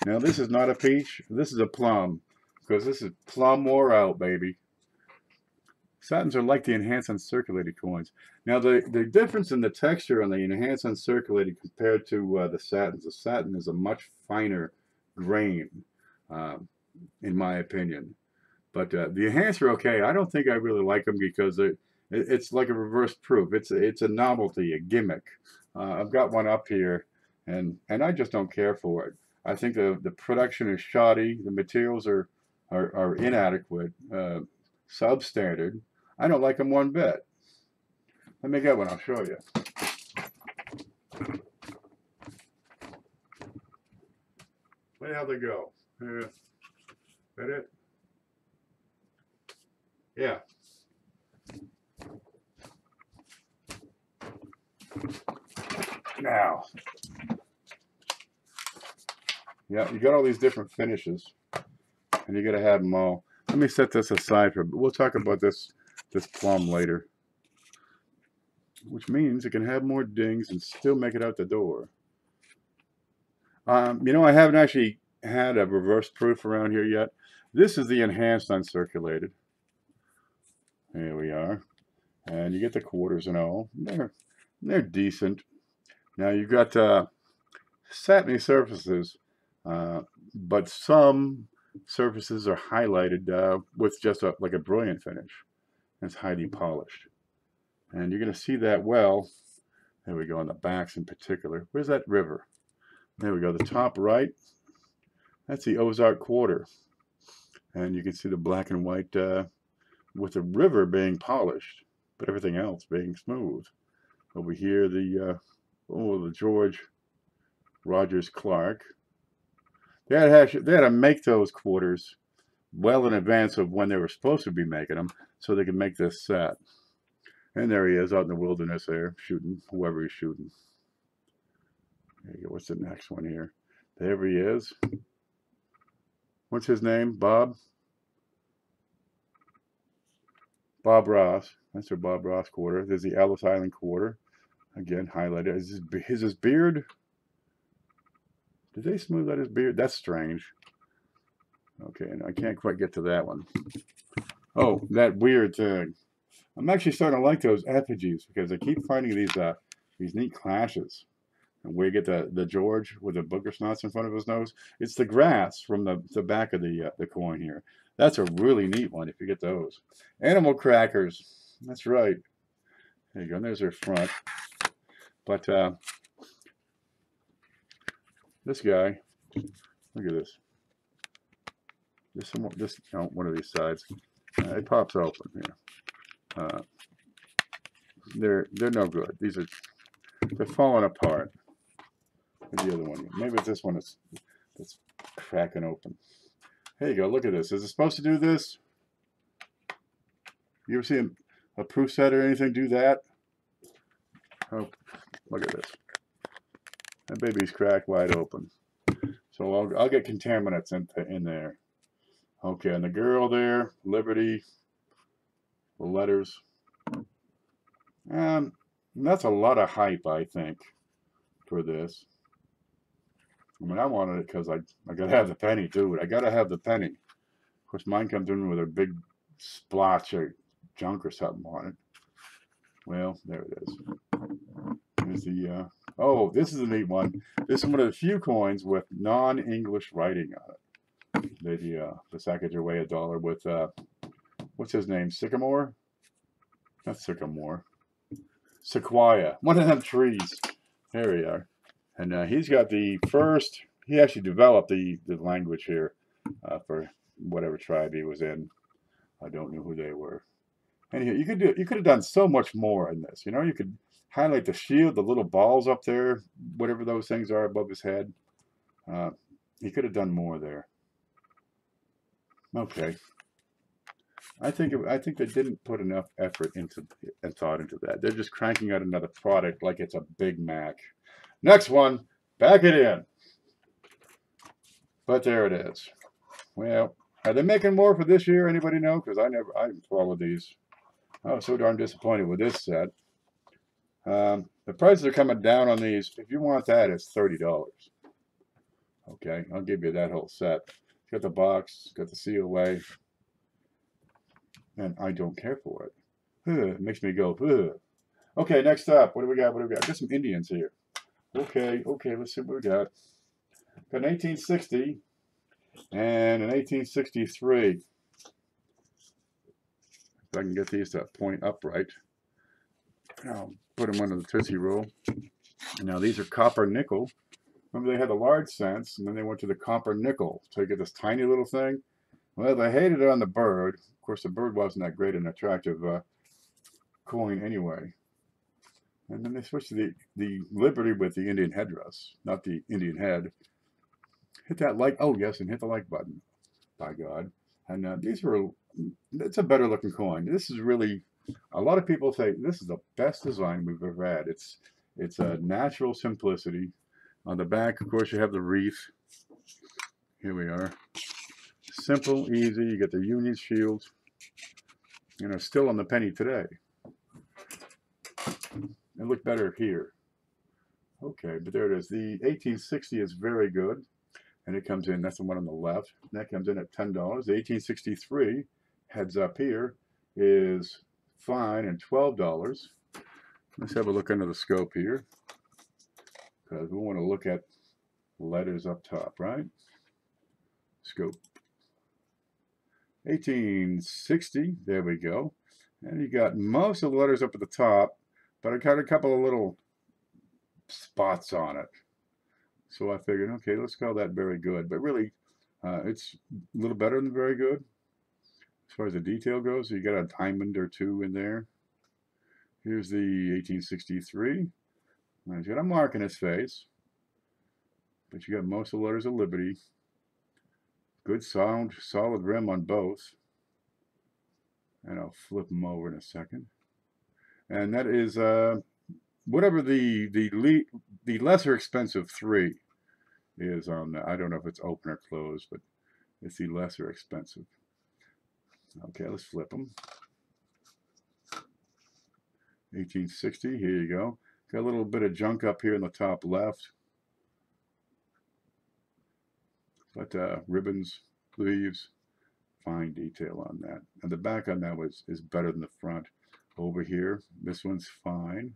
[SPEAKER 1] Now this is not a peach, this is a plum, because this is plum wore out, baby. Satins are like the enhanced uncirculated coins. Now the difference in the texture on the enhanced uncirculated compared to the satin is a much finer grain, in my opinion. But the enhanced are okay. I don't think I really like them because it's like a reverse proof. It's a novelty, a gimmick. I've got one up here, and I just don't care for it. I think the production is shoddy. The materials are inadequate, substandard. I don't like them one bit. Let me get one. I'll show you. Look how they go. Is that it? Yeah. Now, yeah, you got all these different finishes, and you got to have them all. Let me set this aside for. We'll talk about this plum later, which means it can have more dings and still make it out the door. You know, I haven't actually had a reverse proof around here yet. This is the enhanced uncirculated. Here we are, and you get the quarters and all. They're decent. Now you've got satiny surfaces, but some surfaces are highlighted with just like a brilliant finish. It's highly polished, and you're going to see that well. There we go on the backs in particular. Where's that river? There we go. The top right. That's the Ozark quarter, and you can see the black and white with the river being polished, but everything else being smooth. Over here, the George Rogers Clark. They had to make those quarters well in advance of when they were supposed to be making them, so they could make this set. And there he is out in the wilderness there, shooting whoever he's shooting. There you go. What's the next one here? There he is. What's his name? Bob? Bob Ross. That's their Bob Ross quarter. There's the Ellis Island quarter. Again, highlighted. Is his beard? Did they smooth out his beard? That's strange. Okay, and I can't quite get to that one. Oh, that weird thing. I'm actually starting to like those effigies because I keep finding these neat clashes. And where you get the George with the booger snots in front of his nose, it's the grass from the back of the coin here. That's a really neat one if you get those. Animal crackers. That's right. There you go. And there's their front. But this guy, look at this. One of these sides. It pops open here. They're no good. They're falling apart. Where's the other one? Maybe it's this one that's cracking open. There you go. Look at this. Is it supposed to do this? You ever see a proof set or anything do that? Oh, look at this. That baby's cracked wide open. So I'll get contaminants in there. Okay, and the girl there, Liberty, the letters. That's a lot of hype, I think, for this. I mean, I wanted it because I got to have the penny, too. I got to have the penny. Of course, mine comes in with a big splotch of junk or something on it. Well, there it is. There's the, oh, this is a neat one. This is one of the few coins with non-English writing on it. The Sacagawea dollar with, what's his name? Sycamore? Not Sycamore. Sequoia. One of them trees. There we are. And he's got he actually developed the language here for whatever tribe he was in. I don't know who they were. Anyhow, you could have done so much more in this. You know, you could highlight the shield, the little balls up there, whatever those things are above his head. He could have done more there. Okay. I think they didn't put enough effort and thought into that. They're just cranking out another product like it's a Big Mac. Next one, back it in. But there it is. Well, are they making more for this year? Anybody know? Because I didn't follow these. I was so darn disappointed with this set. The prices are coming down on these. If you want that, it's $30. Okay, I'll give you that whole set. It's got the box, it's got the COA, and I don't care for it. It makes me go, ugh. Okay, next up, what do we got? Got some Indians here. Okay, let's see what we got. Got an 1860 and an 1863. If I can get these to point upright, I'll put them under the Tootsie Roll. Now these are copper nickel. Remember they had the large cents, and then they went to the copper nickel. So you get this tiny little thing. Well, they hated it on the bird. Of course, the bird wasn't that great an attractive coin anyway. And then they switched to the Liberty with the Indian headdress, not the Indian head. Hit that like, oh yes, and hit the like button, by God. And it's a better looking coin. This is really, a lot of people say this is the best design we've ever had. It's a natural simplicity. On the back, of course, you have the wreath. Here we are. Simple, easy. You get the Union shield. You know, still on the penny today. It looked better here. Okay, but there it is. The 1860 is very good. And it comes in, that's the one on the left. And that comes in at $10. The 1863, heads up here, is fine and $12. Let's have a look under the scope here. Because we want to look at letters up top, right? Scope. 1860, there we go. And you got most of the letters up at the top, but I got a couple of little spots on it. So I figured, okay, let's call that very good. But really, it's a little better than very good. As far as the detail goes, you got a diamond or two in there. Here's the 1863. Now he's got a mark in his face, but you got most of the letters of Liberty. Good sound, solid rim on both. And I'll flip them over in a second. And that is whatever the lesser expensive 3 is on that. I don't know if it's open or closed, but it's the lesser expensive. Okay, let's flip them. 1860, here you go. Got a little bit of junk up here in the top left. But ribbons, leaves, fine detail on that. And the back on that is better than the front. Over here, this one's fine.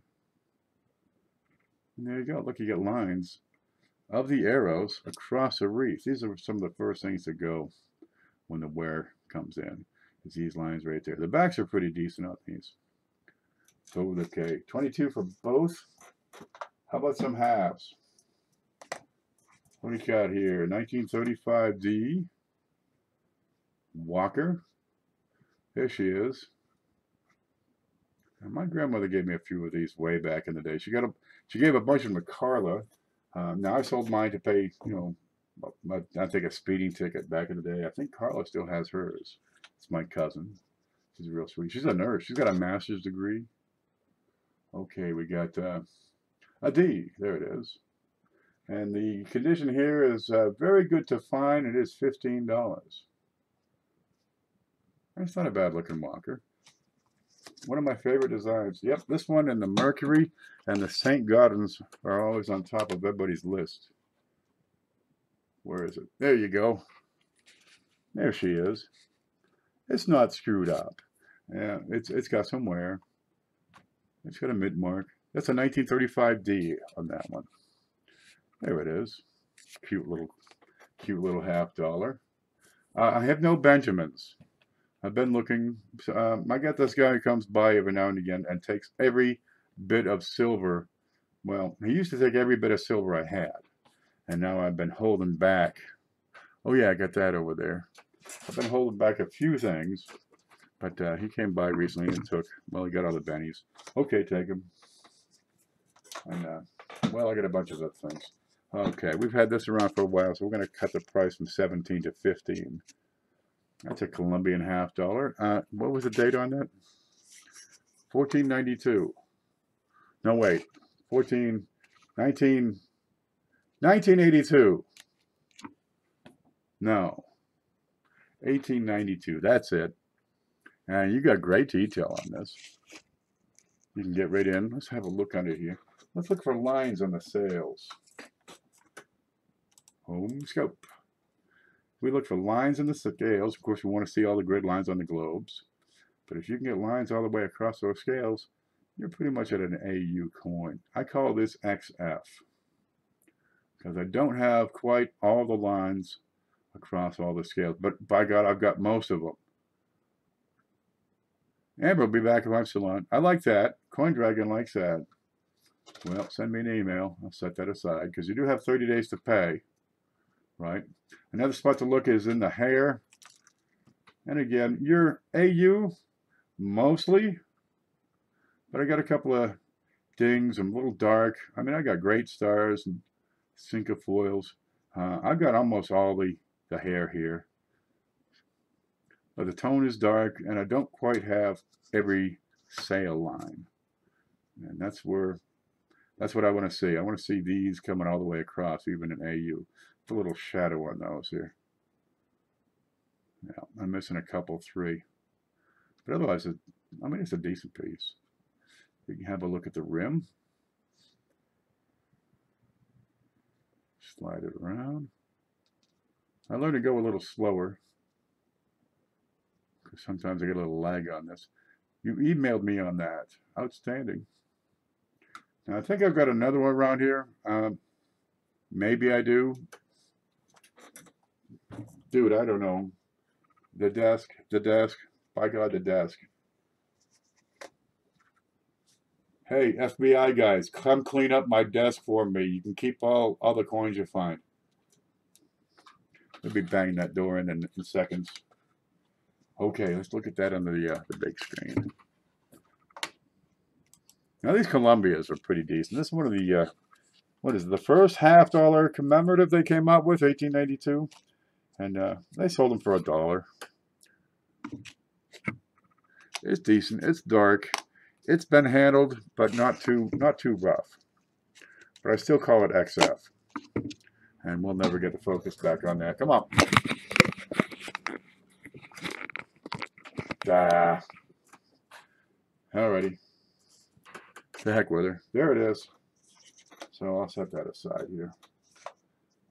[SPEAKER 1] And there you go. Look, you get lines of the arrows across a wreath. These are some of the first things to go when the wear comes in. Is these lines right there. The backs are pretty decent on these. So, okay, 22 for both. How about some halves? What do you got here? 1935D. Walker. There she is. And my grandmother gave me a few of these way back in the day. She gave a bunch of them to Carla. Now I sold mine to pay, you know, I think a speeding ticket back in the day. I think Carla still has hers. It's my cousin. She's real sweet. She's a nurse. She's got a master's degree. Okay, we got a D. There it is. And the condition here is very good to fine. It is $15. That's not a bad looking walker. One of my favorite designs. Yep, this one and the Mercury and the St. Gaudens are always on top of everybody's list. Where is it? There you go. There she is. It's not screwed up. Yeah, it's got some wear. It's got a mid mark. That's a 1935D on that one. There it is. Cute little $50. I have no Benjamins. I've been looking. I got this guy who comes by every now and again and takes every bit of silver. Well, he used to take every bit of silver I had, and now I've been holding back. Oh yeah, I got that over there. I've been holding back a few things, but he came by recently and took. Well, he got all the bennies. Okay, take them. And well, I got a bunch of other things. Okay, we've had this around for a while, so we're going to cut the price from 17 to 15. That's a Colombian $50. What was the date on that? 1492. No, wait. 1982. No. 1892. That's it. And you got great detail on this. You can get right in. Let's have a look under here. Let's look for lines on the sails. Home scope. We look for lines in the scales. Of course, we want to see all the grid lines on the globes. But if you can get lines all the way across those scales, you're pretty much at an AU coin. I call this XF because I don't have quite all the lines across all the scales. But by God, I've got most of them. Amber will be back if I'm still on. I like that. Coin Dragon likes that. Well, send me an email. I'll set that aside because you do have 30 days to pay. Right? Another spot to look is in the hair. And again, your AU mostly, but I got a couple of dings. I'm a little dark. I mean, I got great stars and cinquefoils. I've got almost all the hair here. But the tone is dark, and I don't quite have every sail line. And that's what I want to see. I want to see these coming all the way across, even in AU. A little shadow on those here. Yeah, I'm missing a couple, 3. But otherwise, I mean, it's a decent piece. You can have a look at the rim. Slide it around. I learned to go a little slower because sometimes I get a little lag on this. You emailed me on that. Outstanding. Now, I think I've got another one around here. Maybe I do. Dude, I don't know. The desk. By God, the desk. Hey, FBI guys, come clean up my desk for me. You can keep all the coins you find. We'll be banging that door in seconds. Okay, let's look at that on the big screen. Now these Columbias are pretty decent. This is one of the what is it, the first $half commemorative they came out with, 1892, and they sold them for $1. It's decent. It's dark. It's been handled, but not too rough. But I still call it XF. And we'll never get the focus back on that. Come on. Ah. Alrighty. The heck with her. There it is. So I'll set that aside here.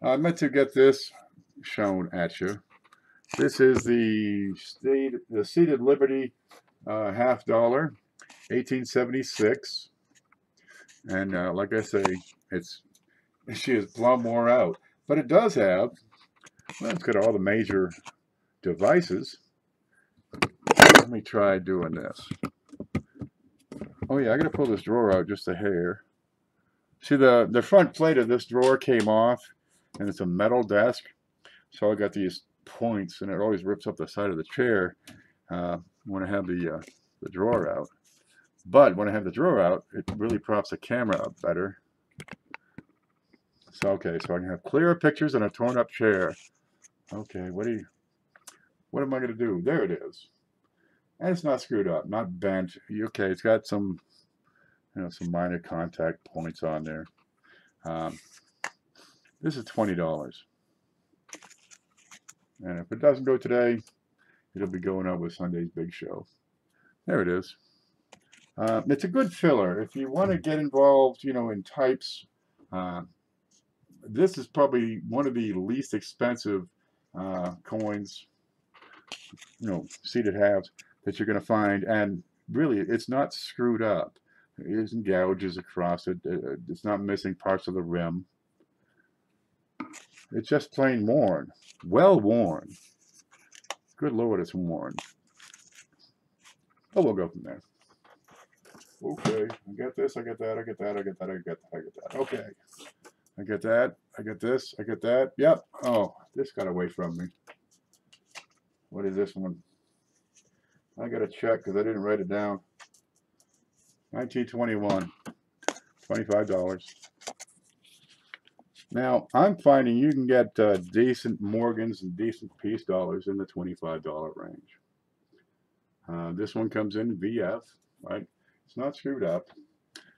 [SPEAKER 1] I meant to get this shown at you. This is the Seated Liberty $half, 1876. And like I say, she is plumb wore out. But it does have, well, it's got all the major devices. Let me try doing this. Oh yeah, I gotta pull this drawer out just a hair. See, the front plate of this drawer came off, and it's a metal desk. So I got these points, and it always rips up the side of the chair when I have the drawer out. But when I have the drawer out, it really props the camera up better. So okay, so I can have clearer pictures and a torn up chair. Okay, what am I gonna do? There it is. And it's not screwed up, not bent. Okay, it's got some, some minor contact points on there. This is $20. And if it doesn't go today, it'll be going out with Sunday's big show. There it is. It's a good filler. If you want to get involved, in types, this is probably one of the least expensive coins, seated halves that you're going to find. And really, it's not screwed up. It isn't gouges across it. It's not missing parts of the rim. It's just plain worn. Well worn. Good Lord, it's worn. Oh, we'll go from there. Okay, I got this, I got that, I got that, I got that, I got that, I got that. Okay. I got that, I got this, I got that. Yep. Oh, this got away from me. What is this one? I got to check because I didn't write it down. 1921. $25. Now, I'm finding you can get decent Morgans and decent piece dollars in the $25 range. This one comes in VF, right? It's not screwed up.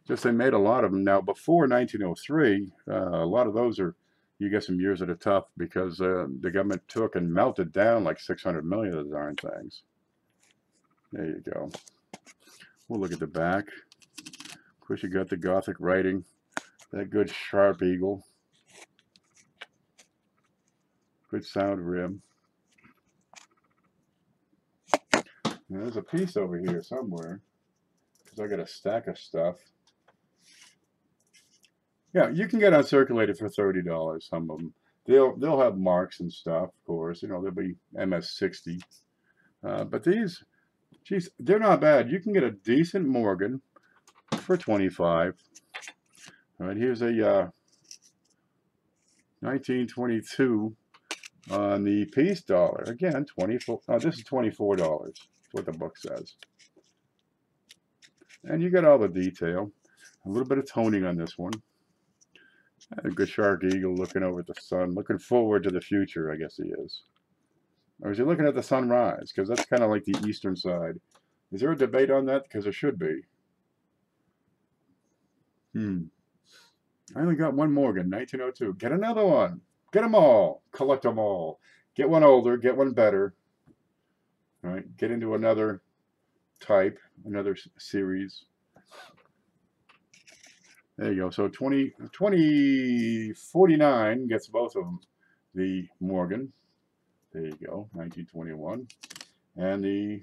[SPEAKER 1] Just they made a lot of them. Now, before 1903, a lot of those are, you get some years that are tough because the government took and melted down like 600 million of the darn things. There you go. We'll look at the back. Of course, you got the Gothic writing, that good sharp eagle. Good sound rim. Now, there's a piece over here somewhere because I got a stack of stuff. Yeah, you can get uncirculated for $30. Some of them, they'll have marks and stuff. Of course, they'll be MS-60. But these, geez, they're not bad. You can get a decent Morgan for $25. All right, here's a 1922 on the piece dollar. Again, 24. Oh, this is $24. That's what the book says. And you got all the detail. A little bit of toning on this one. A good shark eagle looking over at the sun, looking forward to the future, I guess he is. Or is he looking at the sunrise? Because that's kind of like the eastern side. Is there a debate on that? Because there should be. I only got one Morgan, 1902. Get another one. Get them all. Collect them all. Get one older. Get one better. All right. Get into another type, another series. There you go. So 2049 gets both of them. The Morgan. There you go. 1921. And the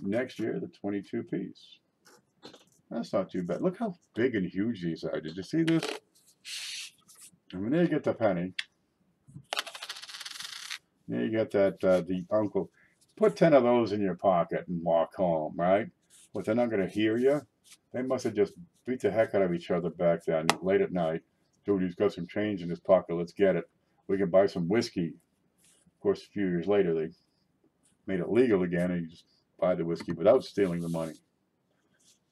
[SPEAKER 1] next year, the 22 piece. That's not too bad. Look how big and huge these are. Did you see this? I mean, there you get the penny. There you get that, the uncle. Put 10 of those in your pocket and walk home, right? But they're not going to hear you. They must have just beat the heck out of each other back then, late at night. Dude, he's got some change in his pocket. Let's get it. We can buy some whiskey. Of course, a few years later, they made it legal again, and you just buy the whiskey without stealing the money.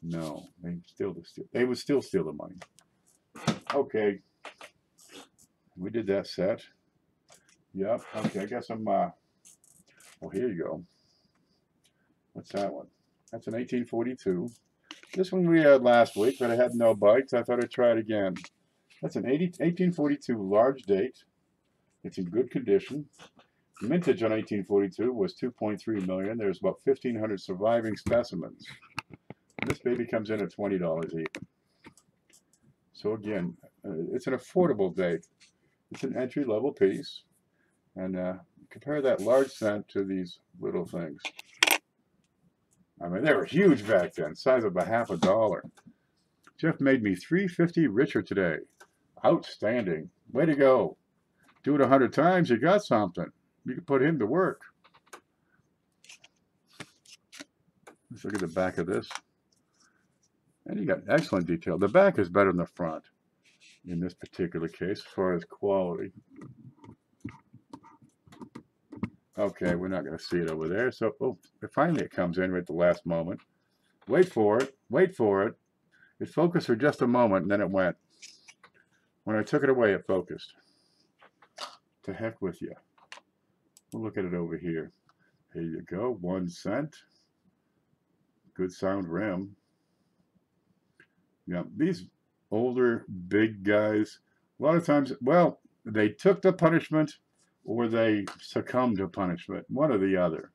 [SPEAKER 1] No, they would still steal the money. Okay, we did that set. Yep. Okay, I guess I'm. Oh, here you go. What's that one? That's an 1842. This one we had last week, but I had no bites. I thought I'd try it again. That's an 1842 large date. It's in good condition. Mintage on 1842 was 2.3 million. There's about 1,500 surviving specimens. This baby comes in at $20 even. So again, it's an affordable date. It's an entry-level piece. And compare that large cent to these little things. I mean, they were huge back then, size of a half a dollar. Jeff made me $3.50 richer today. Outstanding. Way to go. Do it 100 times, you got something. You can put him to work. Let's look at the back of this. And you got excellent detail. The back is better than the front in this particular case as far as quality. Okay, we're not going to see it over there. So, oh, finally it comes in right at the last moment. Wait for it. Wait for it. It focused for just a moment, and then it went. When I took it away, it focused. To heck with you. We'll look at it over here. Here you go. 1 cent. Good sound rim. Yeah, these older, big guys, a lot of times, well, they took the punishment or they succumbed to punishment. One or the other.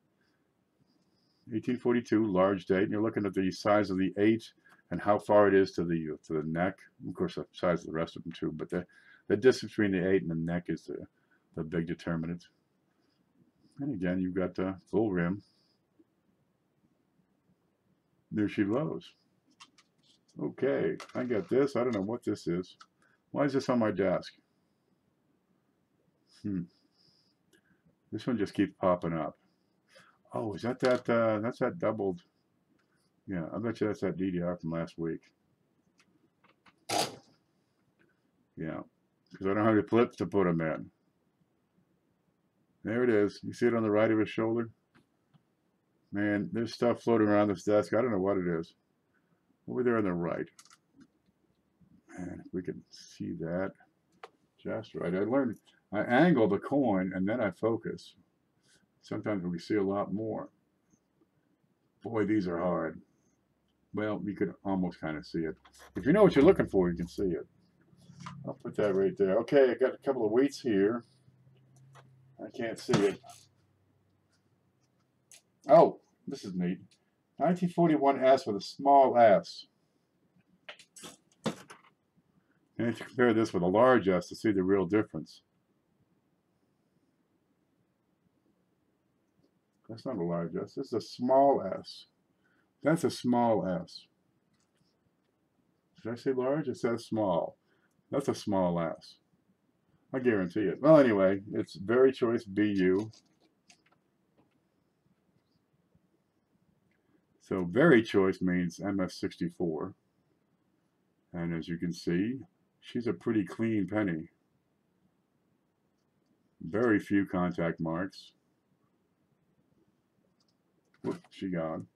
[SPEAKER 1] 1842, large date. And you're looking at the size of the 8 and how far it is to the neck. Of course, the size of the rest of them too. But the distance between the 8 and the neck is the big determinant. And again, you've got the full rim. There she goes. Okay, I got this. I don't know what this is. Why is this on my desk? This one just keeps popping up. Oh, is that that's that doubled? Yeah, I bet you that's that DDR from last week. Yeah, because I don't have the clips to put them in. There it is. You see it on the right of his shoulder? Man, there's stuff floating around this desk. I don't know what it is. Over there on the right. And if we can see that just right. I angle the coin and then I focus. Sometimes we see a lot more. Boy, these are hard. Well, you could almost kind of see it. If you know what you're looking for, you can see it. I'll put that right there. Okay, I got a couple of weights here. I can't see it. Oh, this is neat. 1941S with a small s. And if you compare this with a large S to see the real difference. That's not a large S. This is a small s. That's a small s. Should I say large? It says small. That's a small s. I guarantee it. Well, anyway, it's Very Choice BU. So Very Choice means MS64. And as you can see, she's a pretty clean penny. Very few contact marks. Whoop, she gone.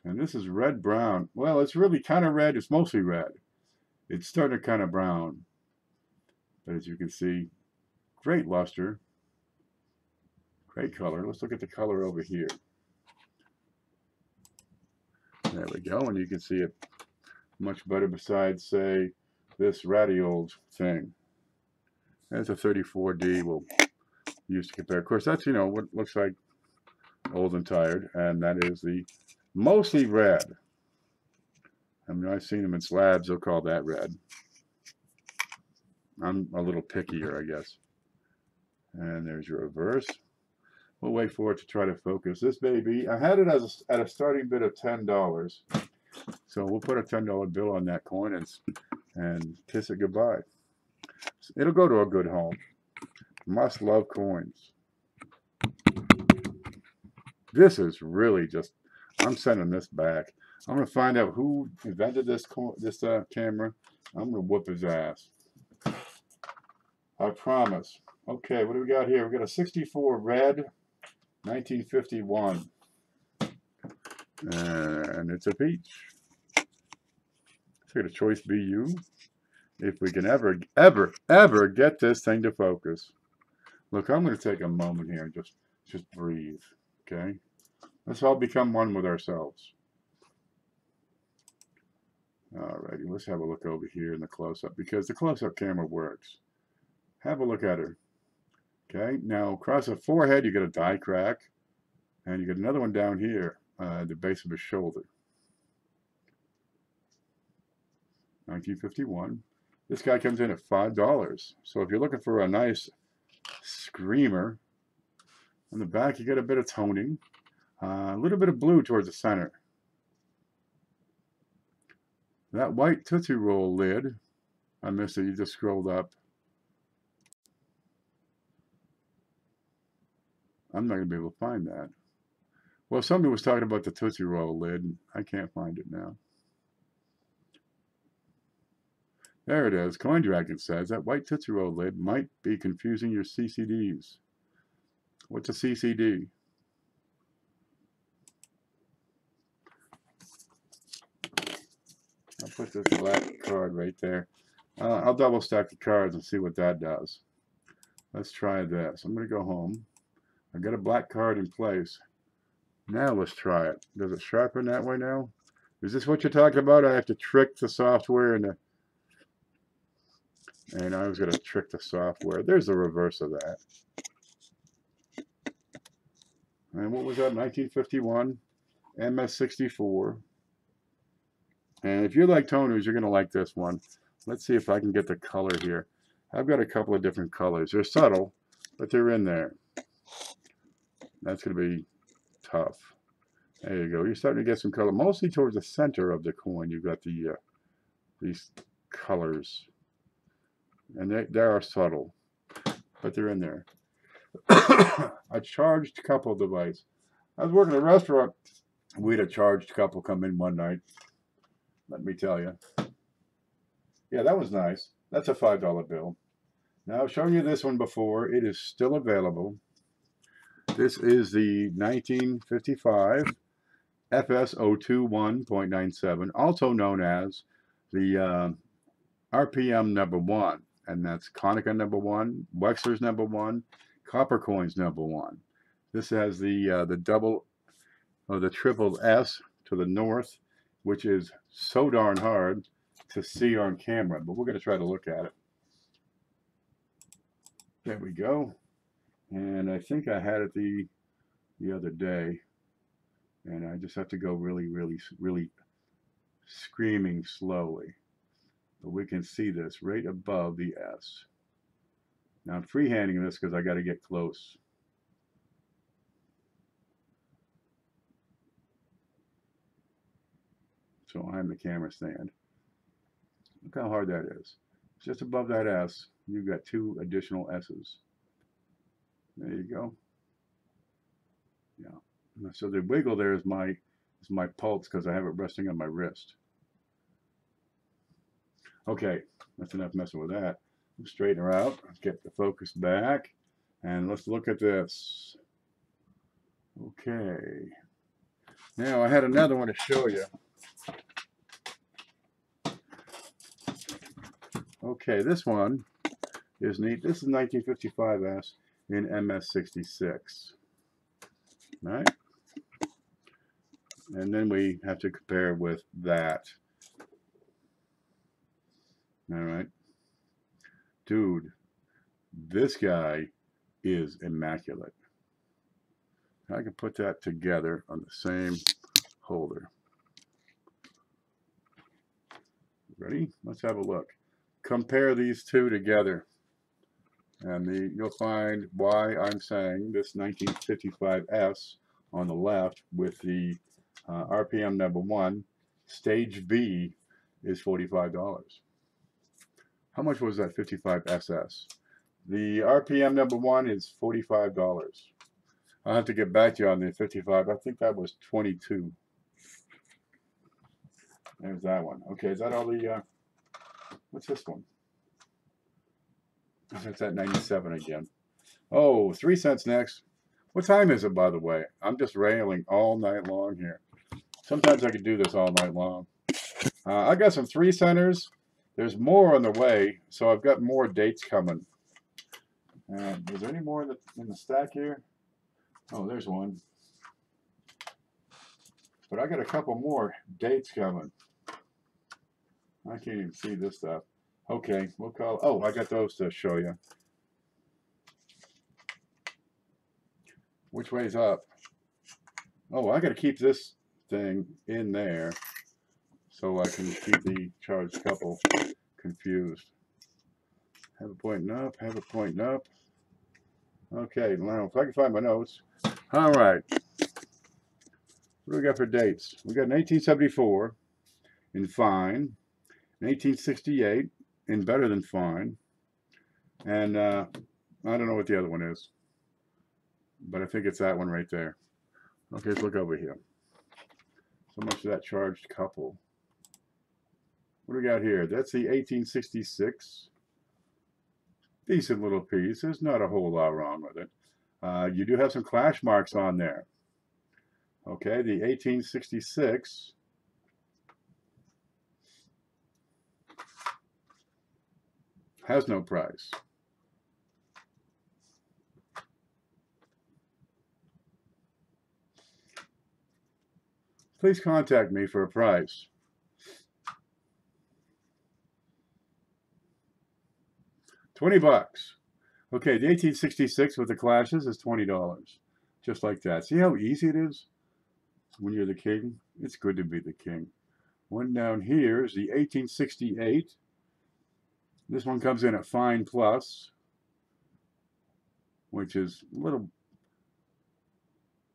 [SPEAKER 1] And this is red brown. Well, it's really kind of red. It's mostly red. It's starting to kind of brown. But as you can see, great luster. Great color. Let's look at the color over here. There we go. And you can see it much better besides, say, this ratty old thing. That's a 34D we'll use to compare. Of course, that's, you know, what looks like old and tired. And that is the mostly red. I mean, I've seen them in slabs. They'll call that red. I'm a little pickier, I guess. And there's your reverse. We'll wait for it to try to focus. This baby, I had it at a starting bid of $10. So we'll put a $10 bill on that coin and kiss it goodbye. It'll go to a good home. Must love coins. This is really just, I'm sending this back. I'm going to find out who invented this camera. I'm going to whoop his ass. I promise. Okay, what do we got here? We got a 64 red. 1951. And it's a peach. So the choice be you. If we can ever get this thing to focus. Look, I'm going to take a moment here and just breathe. Okay? Let's all become one with ourselves. Alrighty, let's have a look over here in the close-up, because the close-up camera works. Have a look at her. Okay, now across the forehead you get a die crack, and you get another one down here at the base of his shoulder. 1951. This guy comes in at $5. So if you're looking for a nice screamer, on the back you get a bit of toning, a little bit of blue towards the center. That white Tootsie Roll lid, I missed it, you just scrolled up. I'm not going to be able to find that. Well, somebody was talking about the Tootsie Roll lid, and I can't find it now. There it is. Coin Dragon says that white Tootsie Roll lid might be confusing your CCDs. What's a CCD? I'll put this black card right there. I'll double stack the cards and see what that does. Let's try this. I'm going to go home. I got a black card in place. Now let's try it. Does it sharpen that way now? Is this what you're talking about? I have to trick the software and I was going to trick the software. There's the reverse of that. And what was that? 1951 MS64. And if you like toners, you're going to like this one. Let's see if I can get the color here. I've got a couple of different colors. They're subtle, but they're in there. That's going to be tough. There you go. You're starting to get some color, mostly towards the center of the coin. You've got these colors, and they are subtle, but they're in there. A charged couple device. I was working at a restaurant. We had a charged couple come in one night. Let me tell you. Yeah, that was nice. That's a $5 bill. Now, I've shown you this one before. It is still available. This is the 1955 FS021.97, also known as the RPM #1, and that's Konica #1, Wexler's #1, Copper Coins #1. This has the double or the triple S to the north, which is so darn hard to see on camera, but we're going to try to look at it. There we go. And I think I had it the other day, and I just have to go really screaming slowly. But we can see this right above the S. Now I'm freehanding this because I got to get close. So I'm the camera stand. Look how hard that is. Just above that S, you've got 2 additional S's. There you go. Yeah. So the wiggle there is my pulse because I have it resting on my wrist. Okay, that's enough messing with that. Let's straighten her out. Let's get the focus back, and let's look at this. Okay. Now I had another one to show you. Okay, this one is neat. This is 1955S in MS66. Right? And then we have to compare with that. All right. Dude, this guy is immaculate. I can put that together on the same holder. Ready? Let's have a look. Compare these two together, and you'll find why I'm saying this 1955S on the left with the RPM #1, stage B, is $45. How much was that 55SS? The RPM #1 is $45. I'll have to get back to you on the 55. I think that was 22. There's that one. Okay, is that all the what's this one? That's at 97 again. Oh, 3 cents next. What time is it, by the way? I'm just railing all night long here. Sometimes I could do this all night long. I got some 3 centers. There's more on the way, so I've got more dates coming. Is there any more in the stack here? Oh, there's one. But I got a couple more dates coming. I can't even see this stuff. Okay, we'll call. Oh, I got those to show you. Which way's up? Oh, I got to keep this thing in there so I can keep the charged couple confused. Have it pointing up, have it pointing up. Okay, now if I can find my notes. All right. What do we got for dates? We got an 1874 in fine, an 1868 in better than fine, and I don't know what the other one is, but I think it's that one right there. Okay, let's look over here. So much for that charged couple. What do we got here? That's the 1866. Decent little piece. There's not a whole lot wrong with it. You do have some clash marks on there. Okay, the 1866 has no price. Please contact me for a price. $20. Okay, the 1866 with the clashes is $20. Just like that. See how easy it is when you're the king? It's good to be the king. One down here is the 1868. This one comes in at fine plus, which is a little,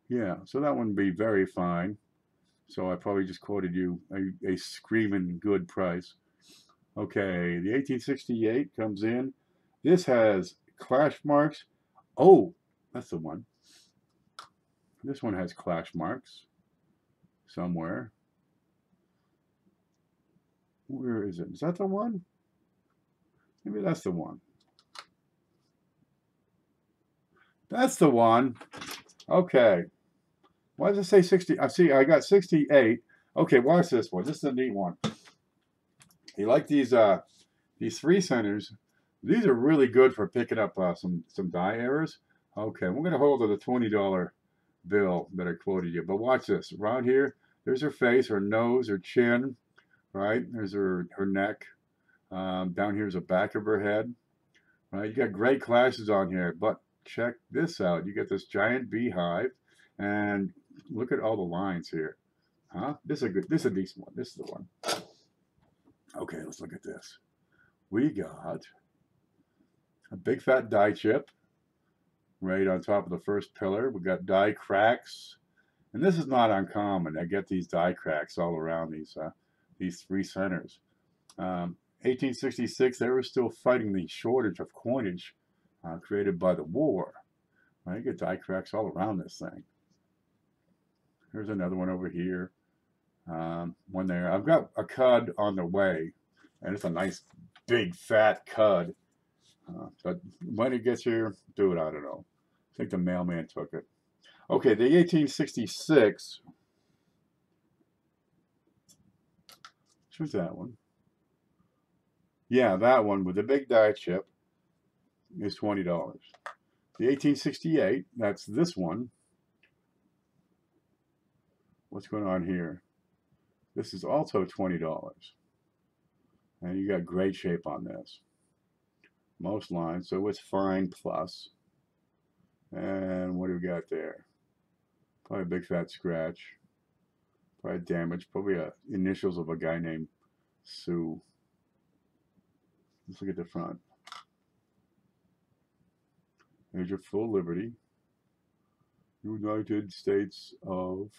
[SPEAKER 1] yeah, so that one would be very fine. So I probably just quoted you a screaming good price. Okay, the 1868 comes in. This has clash marks. Oh, that's the one. This one has clash marks somewhere. Where is it? Is that the one? Maybe that's the one. That's the one. Okay. Why does it say 60? I see, I got 68. Okay, watch this one. This is a neat one. You like these 3 centers? These are really good for picking up some die errors. Okay, we're going to hold to the $20 bill that I quoted you. But watch this. Around here, there's her face, her nose, her chin, right? There's her neck. Down here's the back of her head. Right? You got great clashes on here, but check this out. You get this giant beehive, and look at all the lines here. Huh? This is a decent one. This is the one. Okay, let's look at this. We got a big fat die chip right on top of the first pillar. We got die cracks, and this is not uncommon. I get these die cracks all around these 3 centers. 1866, they were still fighting the shortage of coinage created by the war. Right? You get die cracks all around this thing. Here's another one over here. One there. I've got a cud on the way, and it's a nice big fat cud. But when it gets here, do it, I don't know. I think the mailman took it. Okay, the 1866. Choose that one. Yeah, that one with the big die chip is $20. The 1868, that's this one. What's going on here? This is also $20. And you got great shape on this. Most lines, so it's fine plus. And what do we got there? Probably a big fat scratch. Probably damage. Probably initials of a guy named Sue. Let's look at the front. There's your full liberty. United States of.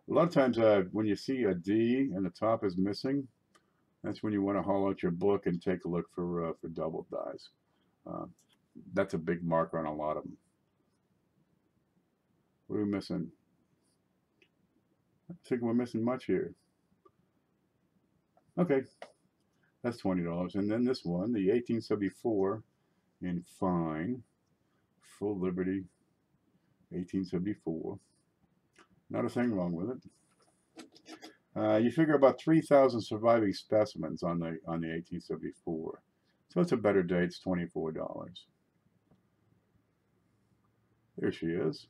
[SPEAKER 1] A lot of times when you see a D and the top is missing, that's when you want to haul out your book and take a look for double dies. That's a big marker on a lot of them. What are we missing? I don't think we're missing much here. Okay, that's $20. And then this one, the 1874 in fine, full liberty. 1874. Not a thing wrong with it. You figure about 3,000 surviving specimens on the 1874. So it's a better date. It's $24. There she is.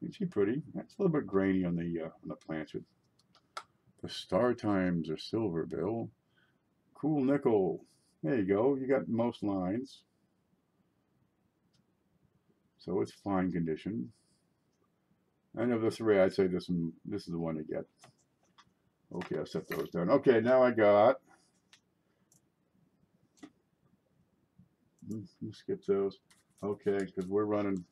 [SPEAKER 1] Isn't she pretty? That's a little bit grainy on the planchet. The star times are silver, Bill. Cool nickel. There you go. You got most lines. So it's fine condition. And of the three, I'd say this is the one to get. Okay, I'll set those down. Okay, now I got. Skip those. Okay, because we're running.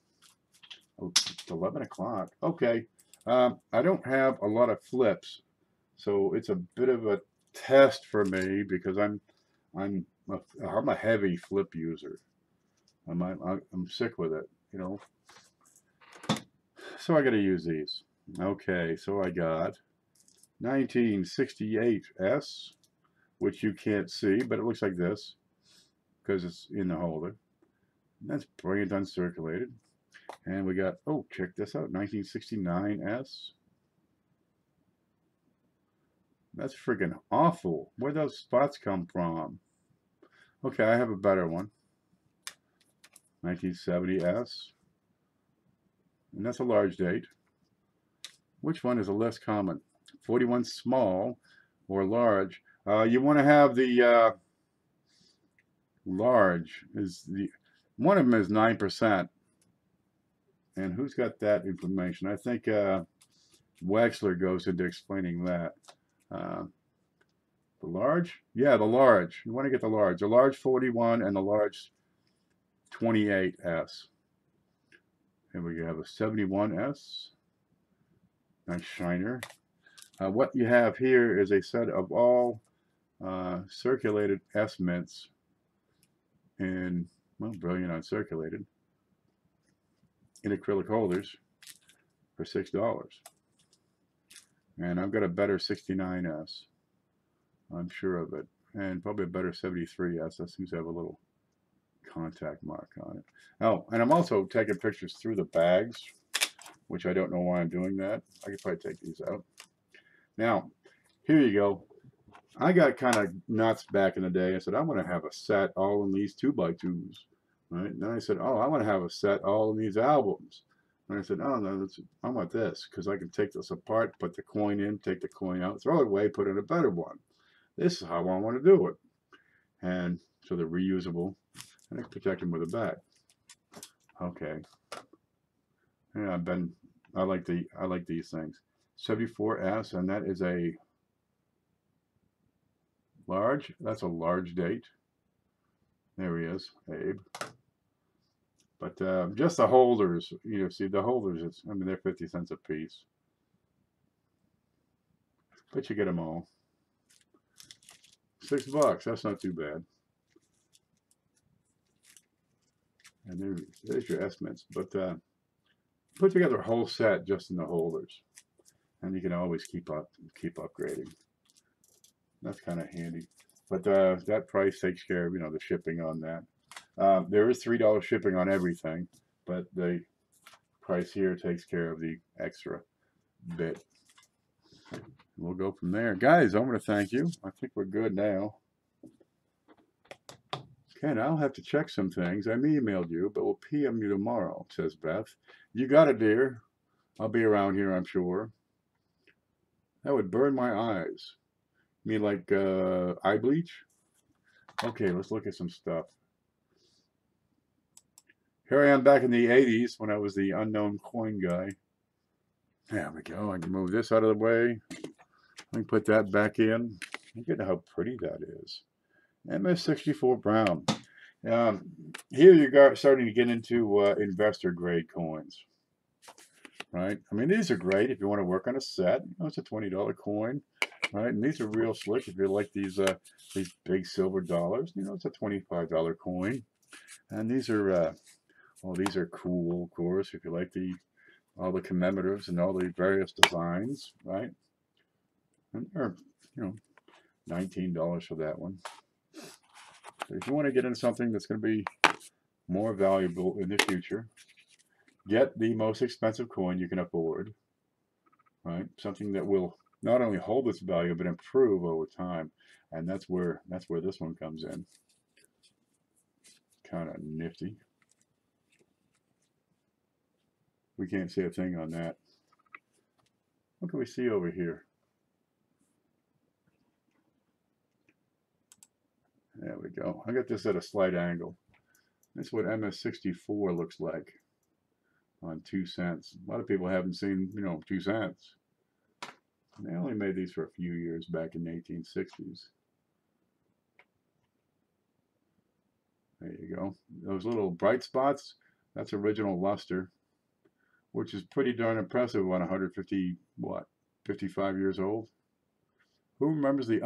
[SPEAKER 1] Oh, it's 11 o'clock. Okay. I don't have a lot of flips, so it's a bit of a test for me because I'm a heavy flip user. I'm sick with it, you know. So I got to use these. Okay, so I got 1968S, which you can't see, but it looks like this because it's in the holder. That's brilliant uncirculated. And we got, oh, check this out, 1969S. That's freaking awful. Where'd those spots come from? Okay, I have a better one. 1970S. And that's a large date. Which one is a less common? 41 small or large. You want to have the large. One of them is 9%. And who's got that information? I think Wexler goes into explaining that. The large? Yeah, the large. You want to get the large. The large 41 and the large 28S. And we have a 71S. Nice shiner. What you have here is a set of all circulated S mints in, well, brilliant uncirculated, in acrylic holders for $6. And I've got a better 69S. I'm sure of it. And probably a better 73S. That seems to have a little contact mark on it. Oh, and I'm also taking pictures through the bags, which I don't know why I'm doing that. I could probably take these out. Now, here you go. I got kind of nuts back in the day. I said, I'm going to have a set all in these 2x2s. Right? And then I said, oh, I want to have a set all in these albums. And I said, oh, no, I want this because I can take this apart, put the coin in, take the coin out, throw it away, put in a better one. This is how I want to do it. And so they're reusable, and I protect them with a bag. Okay. Yeah, I like these things. 74S, and that is a large. That's a large date. There he is, Abe. But just the holders, you know, see the holders, I mean, they're 50 cents a piece. But you get them all. $6, that's not too bad. And there's your estimates. But put together a whole set just in the holders. And you can always keep upgrading. That's kind of handy. But that price takes care of, you know, the shipping on that. There is $3 shipping on everything, but the price here takes care of the extra bit. We'll go from there. Guys, I'm going to thank you. I think we're good now. Okay, now I'll have to check some things. I emailed you, but we'll PM you tomorrow, says Beth. You got it, dear. I'll be around here, I'm sure. That would burn my eyes. You mean like eye bleach? Okay, let's look at some stuff. Here I am back in the 80s when I was the unknown coin guy. There we go. I can move this out of the way. I can put that back in. Look at how pretty that is. MS64 brown. Here you're starting to get into investor grade coins. Right? I mean, these are great if you want to work on a set. You know, it's a $20 coin. Right? And these are real slick if you like these big silver dollars. You know, it's a $25 coin. And these are well, these are cool, of course, if you like all the commemoratives and all the various designs, right? And or, you know, $19 for that one. So if you want to get into something that's going to be more valuable in the future, get the most expensive coin you can afford, right? Something that will not only hold its value but improve over time, and that's where this one comes in. Kind of nifty. We can't see a thing on that. What can we see over here? There we go. I got this at a slight angle. This is what MS64 looks like on 2 cents. A lot of people haven't seen, 2 cents. And they only made these for a few years back in the 1860s. There you go. Those little bright spots, that's original luster, which is pretty darn impressive on 150, 55 years old. Who remembers the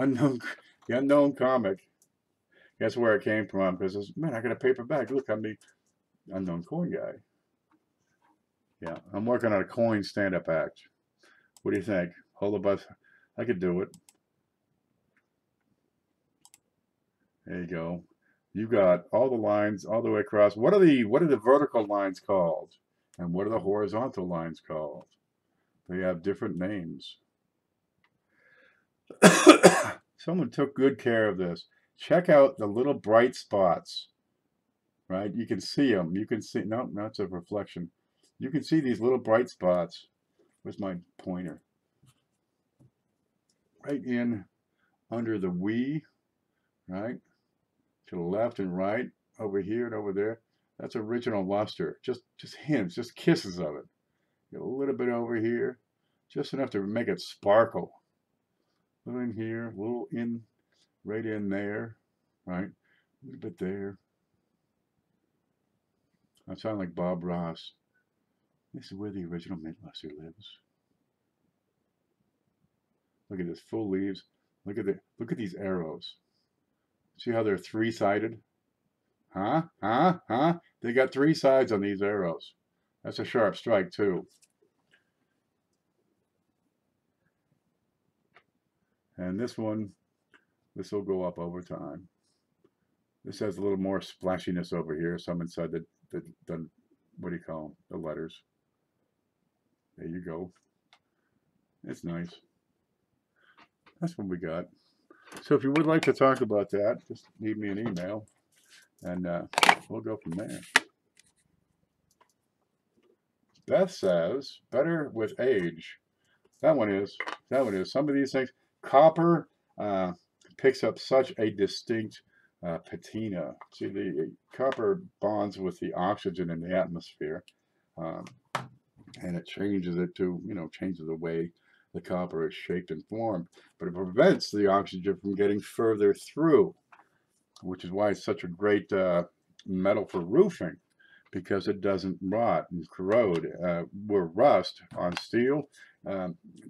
[SPEAKER 1] unknown comic? Guess where it came from? Because, man, I got a paperback. Look, I'm the unknown coin guy. Yeah, I'm working on a coin stand-up act. What do you think? Hold the bus. I could do it. There you go. You got all the lines all the way across. What are the vertical lines called? And what are the horizontal lines called? They have different names. Someone took good care of this. Check out the little bright spots, right? You can see them. You can see, no, that's a reflection. You can see these little bright spots. Where's my pointer? Right in under the "we," right? To the left and right, over here and over there. That's original luster. Just hints, just kisses of it. Get a little bit over here, just enough to make it sparkle. A little in here, a little in, right in there, right? A little bit there. I sound like Bob Ross. This is where the original mint luster lives. Look at this, full leaves. Look at these arrows. See how they're three-sided? Huh? They got 3 sides on these arrows. That's a sharp strike too. And this one, this will go up over time. This has a little more splashiness over here. Some inside the what do you call them? The letters. There you go. It's nice. That's what we got. So if you would like to talk about that, just leave me an email, and we'll go from there. Beth says, better with age. That one is. Some of these things, copper picks up such a distinct patina. See, the copper bonds with the oxygen in the atmosphere, and it changes it to, changes the way the copper is shaped and formed, but it prevents the oxygen from getting further through, which is why it's such a great metal for roofing, because it doesn't rot and corrode. Where rust on steel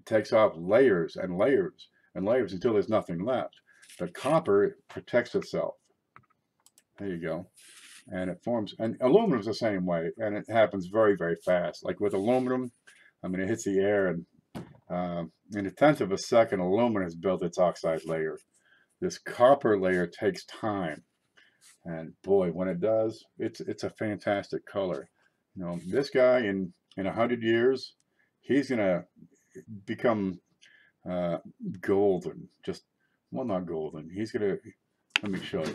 [SPEAKER 1] takes off layers and layers and layers until there's nothing left. But copper protects itself. There you go. And it forms, and aluminum is the same way, and it happens very, very fast. Like with aluminum, it hits the air, and in a tenth of a second, aluminum has built its oxide layer. This copper layer takes time, and boy, when it does, it's a fantastic color. This guy in 100 years, he's gonna become golden. Well, not golden. He's gonna. Let me show you.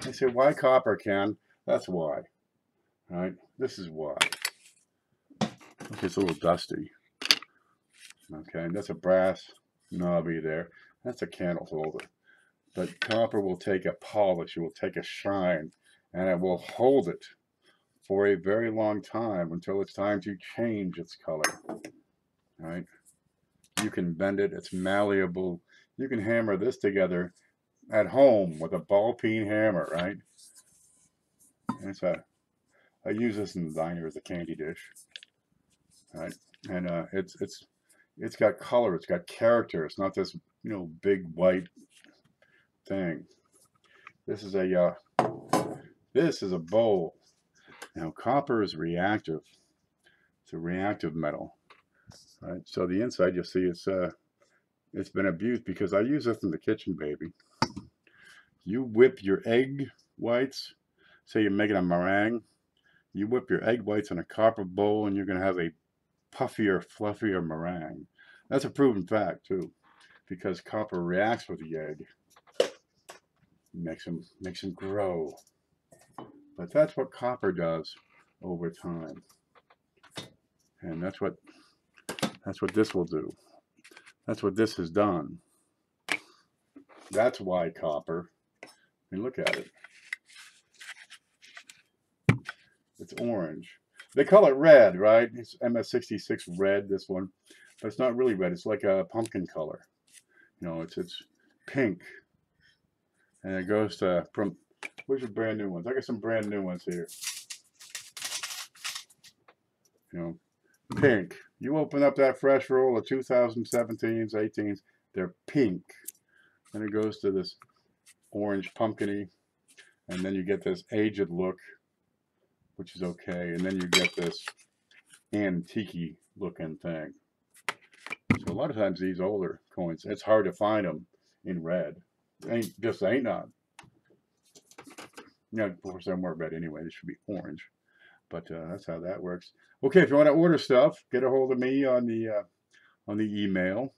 [SPEAKER 1] They say, why copper, Ken? That's why. All right, this is why. Okay, it's a little dusty. Okay, that's a brass knobby there. That's a candle holder. But copper will take a polish, it will take a shine, and it will hold it for a very long time until it's time to change its color. All right, you can bend it, it's malleable. You can hammer this together at home with a ball peen hammer, right? I use this in the diner as a candy dish, right? And it's got color, it's got character. It's not this big white thing. This is a bowl. Now, copper is reactive. It's a reactive metal, right? So the inside, you'll see it's been abused because I use this in the kitchen, baby. You whip your egg whites. Say you're making a meringue. You whip your egg whites in a copper bowl, and you're going to have a puffier, fluffier meringue. That's a proven fact too, because copper reacts with the egg, makes them grow. But that's what copper does over time, and that's what this will do. That's what this has done. That's why copper. I mean, look at it. It's orange. They call it red, right? It's MS66 red, this one. But it's not really red. It's like a pumpkin color. You know, it's pink. And it goes to, from, where's your brand new ones? I got some brand new ones here. You know, pink. You open up that fresh roll of 2017s, 18s, they're pink. And it goes to this orange pumpkiny. And then you get this aged look, which is okay. And then you get this antique looking thing. So a lot of times these older coins, it's hard to find them in red. Ain't not. Yeah, of course they weren't red anyway. They should be orange. But that's how that works. Okay, if you want to order stuff, get a hold of me on the email.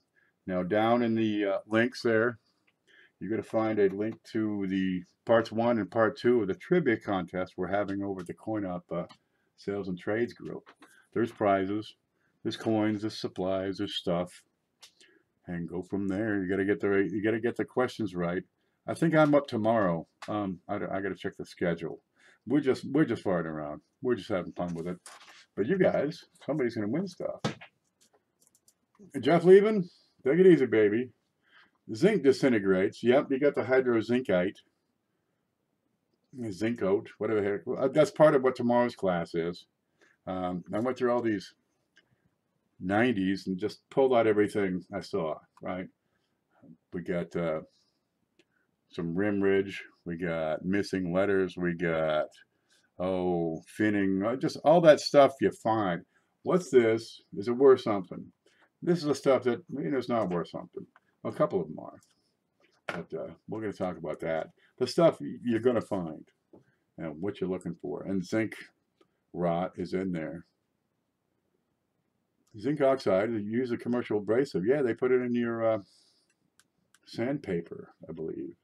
[SPEAKER 1] Now down in the links there, you're going to find a link to the parts 1 and part 2 of the trivia contest we're having over at the Coin Opp Sales and Trades group. There's prizes, there's coins, there's supplies, there's stuff, and go from there. You got to get the questions right. I think I'm up tomorrow. I got to check the schedule. We're just farting around. We're just having fun with it. But you guys, somebody's going to win stuff. Jeff leaving? Take it easy, baby. Zinc disintegrates. Yep, you got the hydrozincite. Zincote, whatever the heck. That's part of what tomorrow's class is. I went through all these 90s and just pulled out everything I saw, right? We got some rim ridge. We got missing letters. We got, finning. Just all that stuff you find. What's this? Is it worth something? This is the stuff that, it's not worth something. A couple of them are. But we're going to talk about that. The stuff you're going to find and what you're looking for. And zinc rot is in there. Zinc oxide, you use a commercial abrasive. Yeah, they put it in your sandpaper, I believe.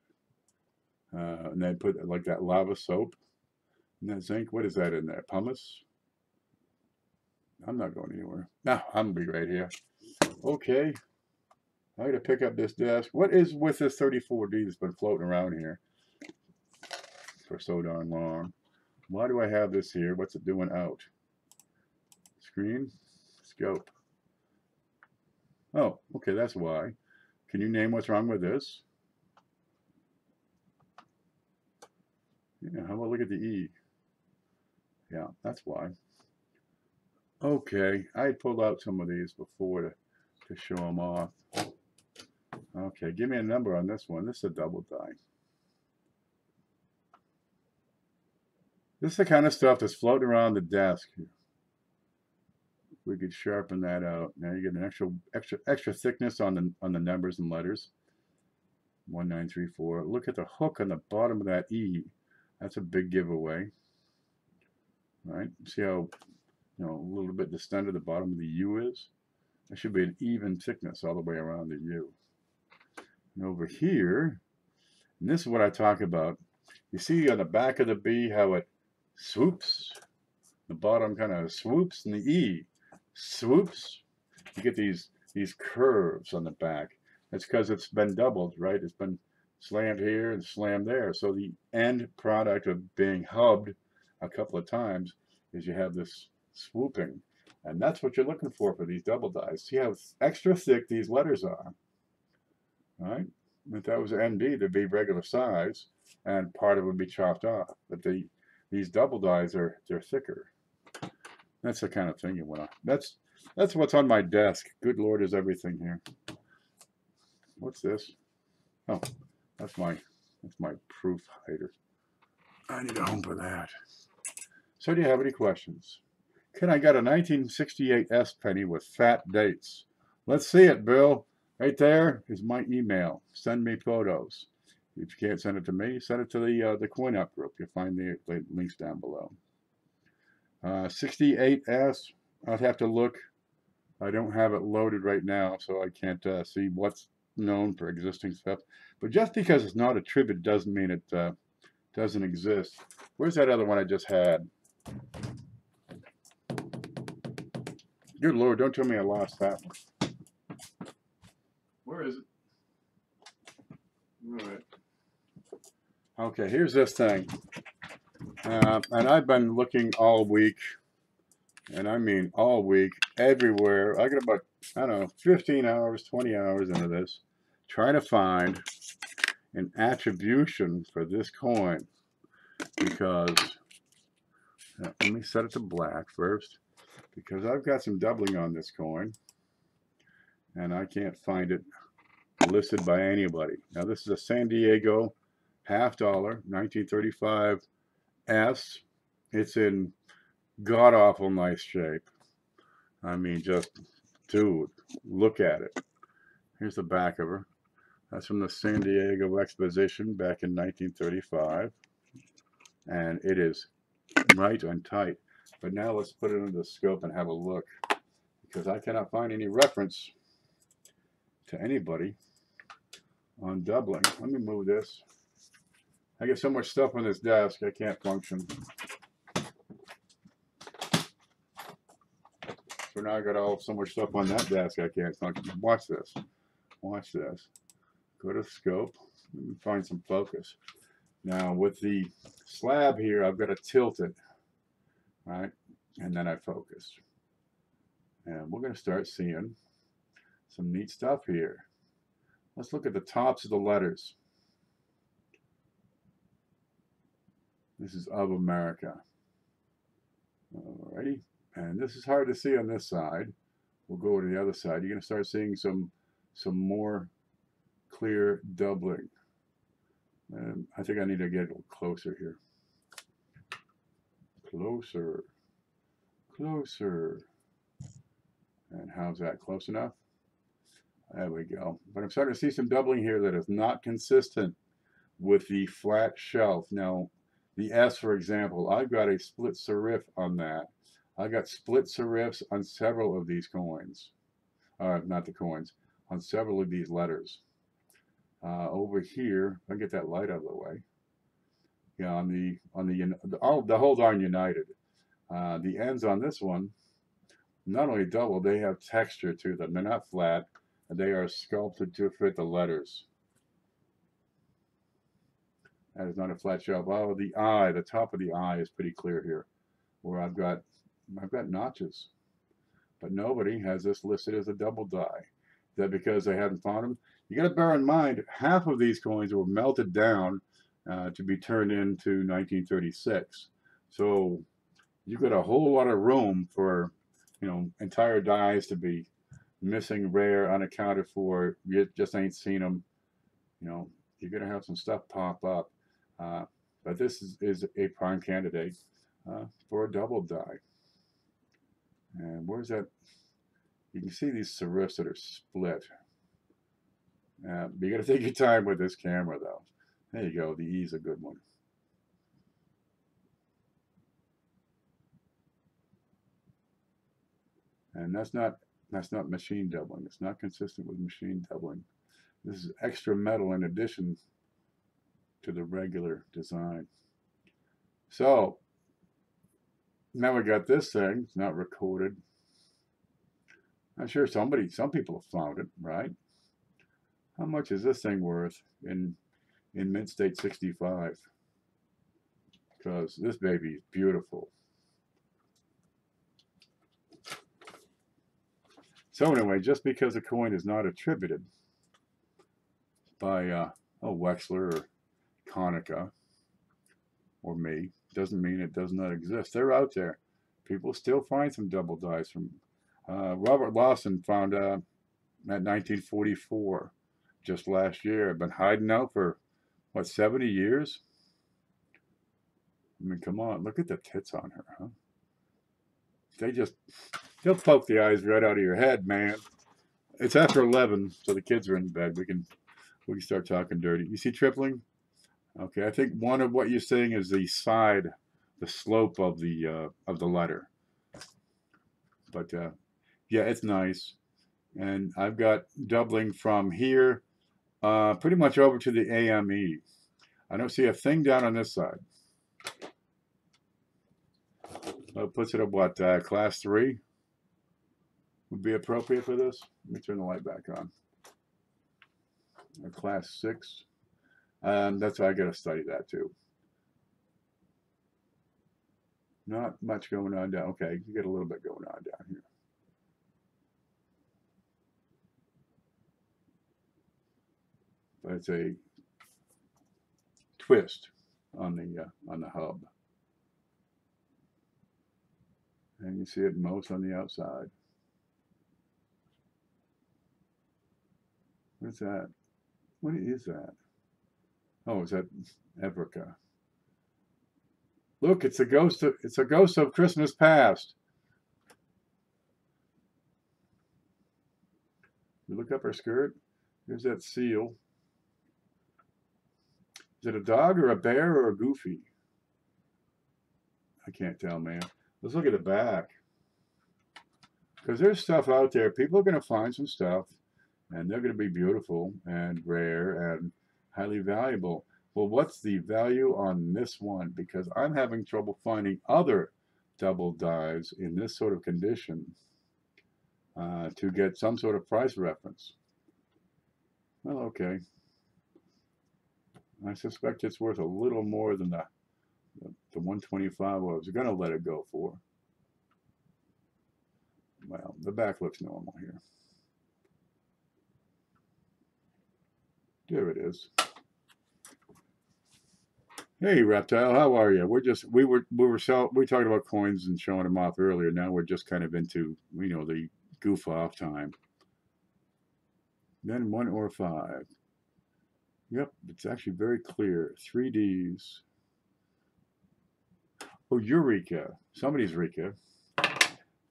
[SPEAKER 1] And they put like that lava soap. And that zinc, what is that in there? Pumice? I'm not going anywhere. No, I'm going to be right here. Okay. I got to pick up this desk. What is with this 34D that's been floating around here for so darn long? Why do I have this here? What's it doing out? Screen? Scope. Oh, okay, that's why. Can you name what's wrong with this? Yeah, how about look at the E? Yeah, that's why. Okay, I had pulled out some of these before to show them off. Okay, give me a number on this one. This is a double die. This is the kind of stuff that's floating around the desk. We could sharpen that out. Now you get an extra thickness on the numbers and letters. 1934. Look at the hook on the bottom of that E. That's a big giveaway. Right? See how a little bit distended the bottom of the U is? There should be an even thickness all the way around the U. And over here, and this is what I talk about. You see on the back of the B how it swoops. The bottom kind of swoops, and the E swoops. You get these curves on the back. That's because it's been doubled, right? It's been slammed here and slammed there. So the end product of being hubbed a couple of times is you have this swooping. And that's what you're looking for these double dies. See how extra thick these letters are. Right? If that was an MD, they'd be regular size, and part of it would be chopped off. But these double dies they're thicker. That's the kind of thing you want. That's what's on my desk. Good Lord, is everything here. What's this? Oh, that's my proof hider. I need a home for that. So do you have any questions? Can I get a 1968 S penny with fat dates? Let's see it, Bill. Right there is my email. Send me photos. If you can't send it to me, send it to the Coin Opp group. You'll find the links down below. 68S, I'd have to look. I don't have it loaded right now, so I can't see what's known for existing stuff. But just because it's not attributed doesn't mean it doesn't exist. Where's that other one I just had? Good Lord, don't tell me I lost that one. Where is it? All right. Okay, here's this thing. And I've been looking all week, and I mean all week, everywhere. I got about, I don't know, 15 hours, 20 hours into this, trying to find an attribution for this coin. Because, let me set it to black first, because I've got some doubling on this coin, and I can't find it listed by anybody. Now this is a San Diego half dollar, 1935 S. It's in god-awful nice shape. I mean, just, dude, look at it. Here's the back of her. That's from the San Diego Exposition back in 1935. And it is right and tight. But now let's put it into the scope and have a look, because I cannot find any reference to anybody on doubling. Let me move this. I get so much stuff on this desk, I can't function. So now I got so much stuff on that desk, I can't function. Watch this. Watch this. Go to scope. Let me find some focus. Now with the slab here, I've got to tilt it, right? And then I focus. And we're going to start seeing some neat stuff here. Let's look at the tops of the letters. This is of America. Alrighty. And this is hard to see on this side. We'll go to the other side. You're going to start seeing some more clear doubling. I think I need to get a little closer here. Closer. Closer. And how's that? Close enough? There we go. But I'm starting to see some doubling here that is not consistent with the flat shelf. Now, the S, for example, I've got a split serif on that. I got split serifs on several of these coins. Not the coins, on several of these letters. Over here, if I get that light out of the way. Yeah, on the whole darn United. The ends on this one, not only double, they have texture to them. They're not flat, and they are sculpted to fit the letters. That is not a flat shelf. Oh, the eye, the top of the eye is pretty clear here, where I've got notches. But nobody has this listed as a double die. Is that because they haven't found them? You got to bear in mind, half of these coins were melted down to be turned into 1936. So you've got a whole lot of room for, entire dies to be missing, rare, unaccounted for. You just ain't seen them. You're going to have some stuff pop up. But this is a prime candidate for a double die. And where's that? You can see these serifs that are split. You got to take your time with this camera, though. There you go. The E's a good one. And that's not machine doubling. It's not consistent with machine doubling. This is extra metal in addition to the regular design. So now we got this thing. It's not recorded. I'm sure some people have found it, right? How much is this thing worth in Mint State 65? Because this baby is beautiful. So anyway, just because a coin is not attributed by Wexler or Konica or me, doesn't mean it does not exist. They're out there. People still find some double dies from Robert Lawson found at 1944, just last year. Been hiding out for what, 70 years? I mean, come on, look at the tits on her, huh? They'll poke the eyes right out of your head, man. It's after 11, so the kids are in bed. We can start talking dirty. You see tripling? Okay, I think one of what you're saying is the slope of the letter. But yeah, it's nice. And I've got doubling from here pretty much over to the AME. I don't see a thing down on this side. That puts it at what, class 3 would be appropriate for this? Let me turn the light back on. Class 6. That's why I got to study that too. Not much going on down. Okay, you get a little bit going on down here. But it's a twist on the hub. And you see it most on the outside. What's that? What is that? Oh, is that Evrica? Look, it's a ghost of Christmas past. You look up her skirt. Here's that seal. Is it a dog or a bear or a goofy? I can't tell, man. Let's look at the back. Because there's stuff out there. People are going to find some stuff, and they're going to be beautiful and rare and highly valuable. Well, what's the value on this one? Because I'm having trouble finding other double dives in this sort of condition to get some sort of price reference. Well, okay. I suspect it's worth a little more than the 125 I was going to let it go for. Well, the back looks normal here. There it is. Hey, Reptile, how are you? We talked about coins and showing them off earlier. Now we're just kind of into, the goof off time. Then 1 or 5. Yep, it's actually very clear. 3Ds. Oh, Eureka. Somebody's Rika.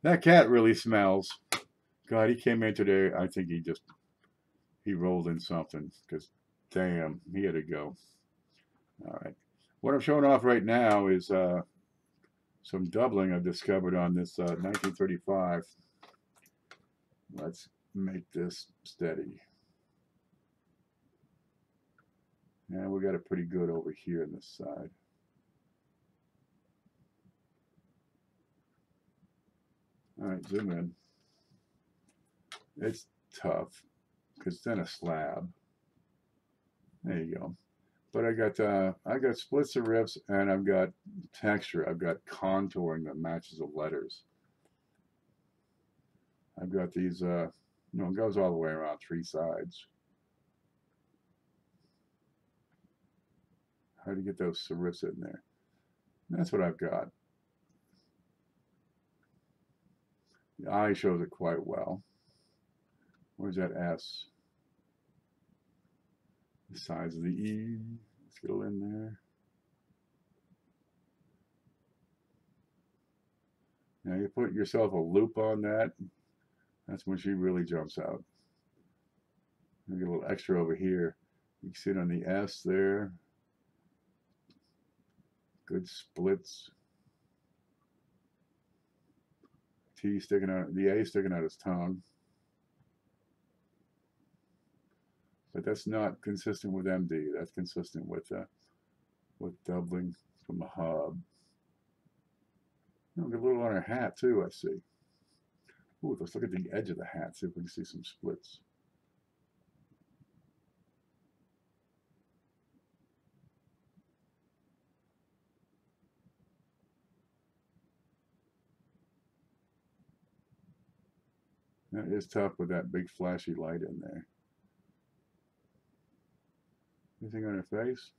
[SPEAKER 1] That cat really smells. God, he came in today. I think he rolled in something because, damn, he had to go. All right. What I'm showing off right now is some doubling I've discovered on this 1935. Let's make this steady. And we got it pretty good over here on this side. All right, zoom in. It's tough because it's in a slab. There you go. But I got split serifs and I've got texture. I've got contouring that matches the letters. I've got these, it goes all the way around 3 sides. How to get those serifs in there? And that's what I've got. The eye shows it quite well. Where's that S? The size of the E. Let's get it in there. Now you put yourself a loop on that. That's when she really jumps out. Get a little extra over here. You can see it on the S there. Good splits. T sticking out, the A sticking out his tongue. But that's not consistent with MD. That's consistent with doubling from the hub. Get a little on her hat too, I see. Ooh, let's look at the edge of the hat, see if we can see some splits. That is tough with that big flashy light in there. Anything on her face?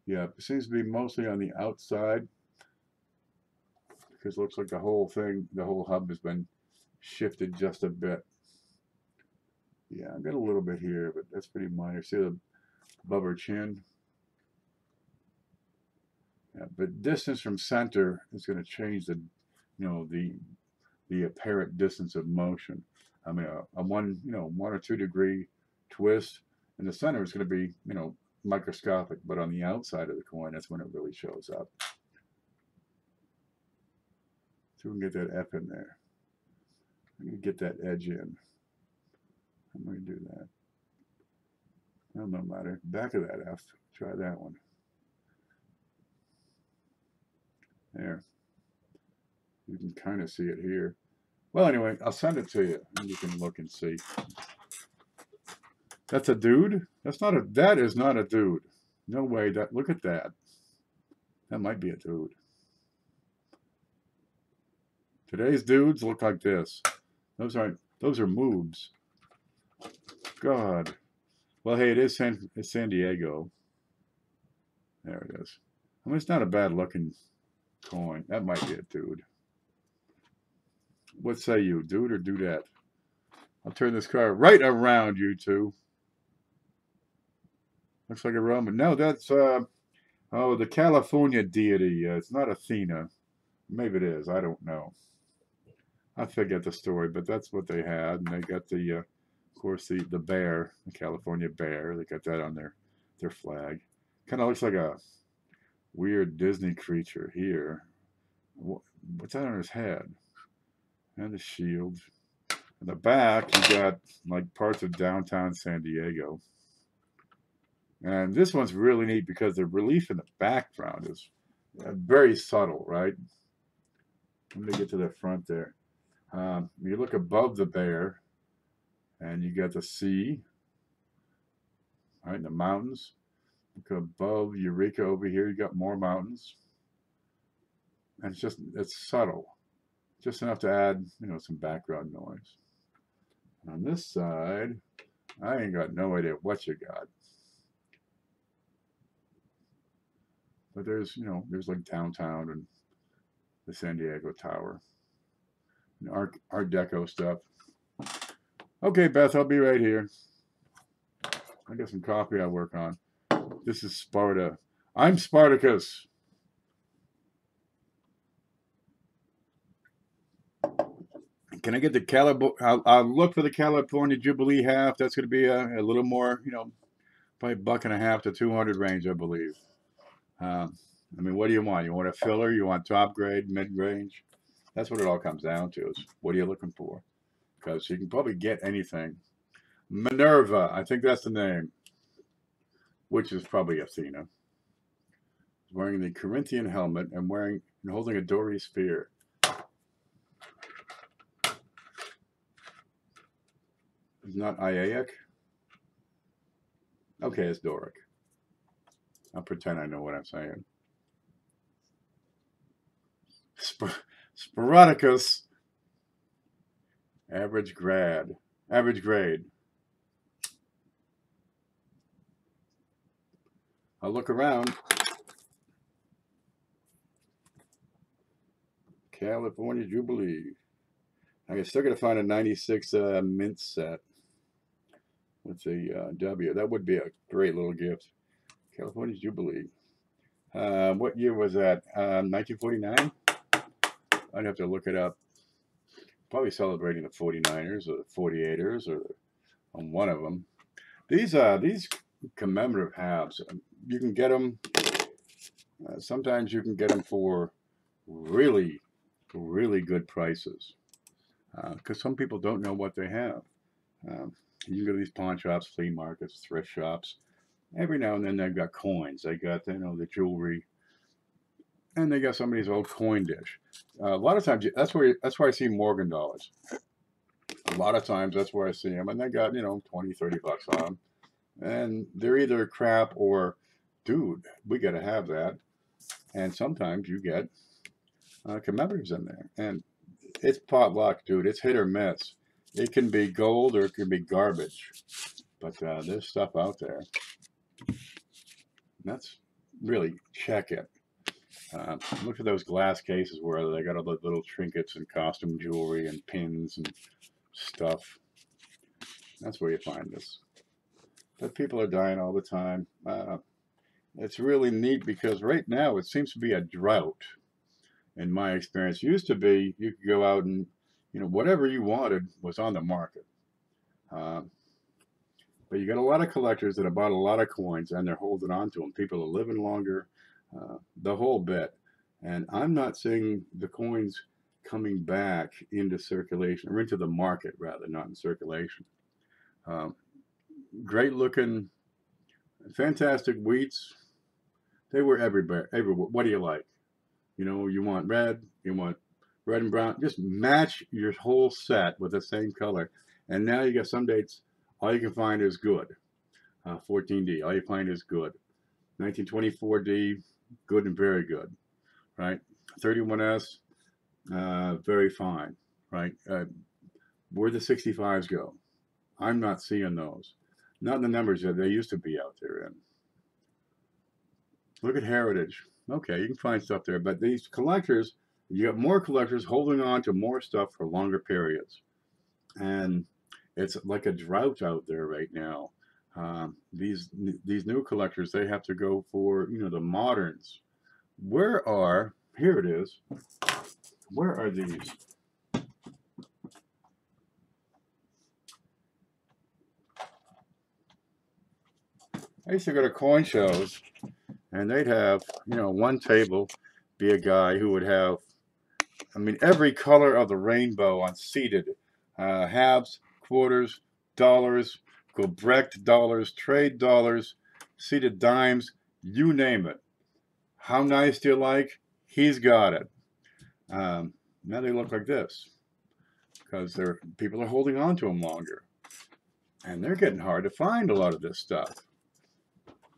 [SPEAKER 1] Yeah, it seems to be mostly on the outside because it looks like the whole hub has been shifted just a bit. Yeah, I've got a little bit here, but that's pretty minor. See the above her chin? Yeah, but distance from center is going to change the, the apparent distance of motion. I mean, a 1 or 2 degree twist in the center is going to be, microscopic, but on the outside of the coin, that's when it really shows up. So we can get that F in there. I'm going to get that edge in. I'm going to do that. Well, no matter. Back of that F. Try that one. There. You can kind of see it here. Well, anyway, I'll send it to you, and you can look and see. That's a dude? That is not a dude. No way. Look at that. That might be a dude. Today's dudes look like this. Those are moobs. God. Well, hey, it's San Diego. There it is. I mean, it's not a bad looking coin. That might be a dude. What say you, dude or dudette? I'll turn this card right around, you two. Looks like a Roman. No, that's the California deity. It's not Athena. Maybe it is. I don't know. I forget the story, but that's what they had, and they got the, of course, the bear, the California bear. They got that on their flag. Kind of looks like a weird Disney creature here. What's that on his head? And the shield. In the back, you got like parts of downtown San Diego. And this one's really neat because the relief in the background is very subtle, right? Let me get to the front there. You look above the bear, and you got the sea, right, and the mountains. Look above Eureka over here, you got more mountains. And it's subtle. Just enough to add, some background noise. On this side, I ain't got no idea what you got. But there's like downtown and the San Diego Tower. And Art Deco stuff. Okay, Beth, I'll be right here. I got some coffee I work on. This is Sparta. I'm Spartacus. Can I get the I'll look for the California Jubilee half. That's going to be a little more, probably $1.50 to 200 range, I believe. I mean, what do you want? You want a filler? You want top grade, mid range? That's what it all comes down to. Is what are you looking for? Because you can probably get anything. Minerva, I think that's the name, which is probably Athena. Wearing the Corinthian helmet and holding a Doric spear. It's not Iaic. Okay, it's Doric. I'll pretend I know what I'm saying. Sporadicus. Average grade. I'll look around. California Jubilee. I still got to find a 96 mint set. Let's see, W. That would be a great little gift. California Jubilee. What year was that? 1949? I'd have to look it up. Probably celebrating the 49ers or the 48ers or on one of them. These commemorative halves, you can get them. Sometimes you can get them for really, really good prices. Because some people don't know what they have. You can go to these pawn shops, flea markets, thrift shops. Every now and then they've got coins. They got, the jewelry, and they got somebody's old coin dish. A lot of times, that's where I see Morgan dollars. A lot of times, that's where I see them, and they got, $20, $30 on them, and they're either crap or, dude, we got to have that. And sometimes you get commemoratives in there, and it's pot luck, dude. It's hit or miss. It can be gold or it can be garbage, but there's stuff out there. That's really check it. Look at those glass cases where they got all the little trinkets and costume jewelry and pins and stuff. That's where you find this. But people are dying all the time. it's really neat because right now it seems to be a drought. In my experience, it used to be you could go out and, you know, whatever you wanted was on the market. Uh, but you got a lot of collectors that have bought a lot of coins and they're holding on to them. People are living longer, the whole bit. And I'm not seeing the coins coming back into circulation, or into the market rather, not in circulation. Great looking, fantastic wheats. They were everywhere. Everywhere. What do you like? You know, you want red and brown. Just match your whole set with the same color. And now you got some dates, all you can find is good. 14D, all you find is good. 1924D, good and very good, right? 31S, very fine, right? Where the 65s go? I'm not seeing those. Not in the numbers that they used to be out there in. Look at Heritage. Okay, you can find stuff there, but these collectors, you got more collectors holding on to more stuff for longer periods. And it's like a drought out there right now. These new collectors, they have to go for, you know, the moderns. Here it is. Where are these? I used to go to coin shows and they'd have, you know, one table be a guy who would have, I mean, every color of the rainbow on seated, halves, quarters, dollars, Gobrecht dollars, trade dollars, seated dimes, you name it. How nice do you like? He's got it. Now they look like this because people are holding on to them longer. And they're getting hard to find, a lot of this stuff.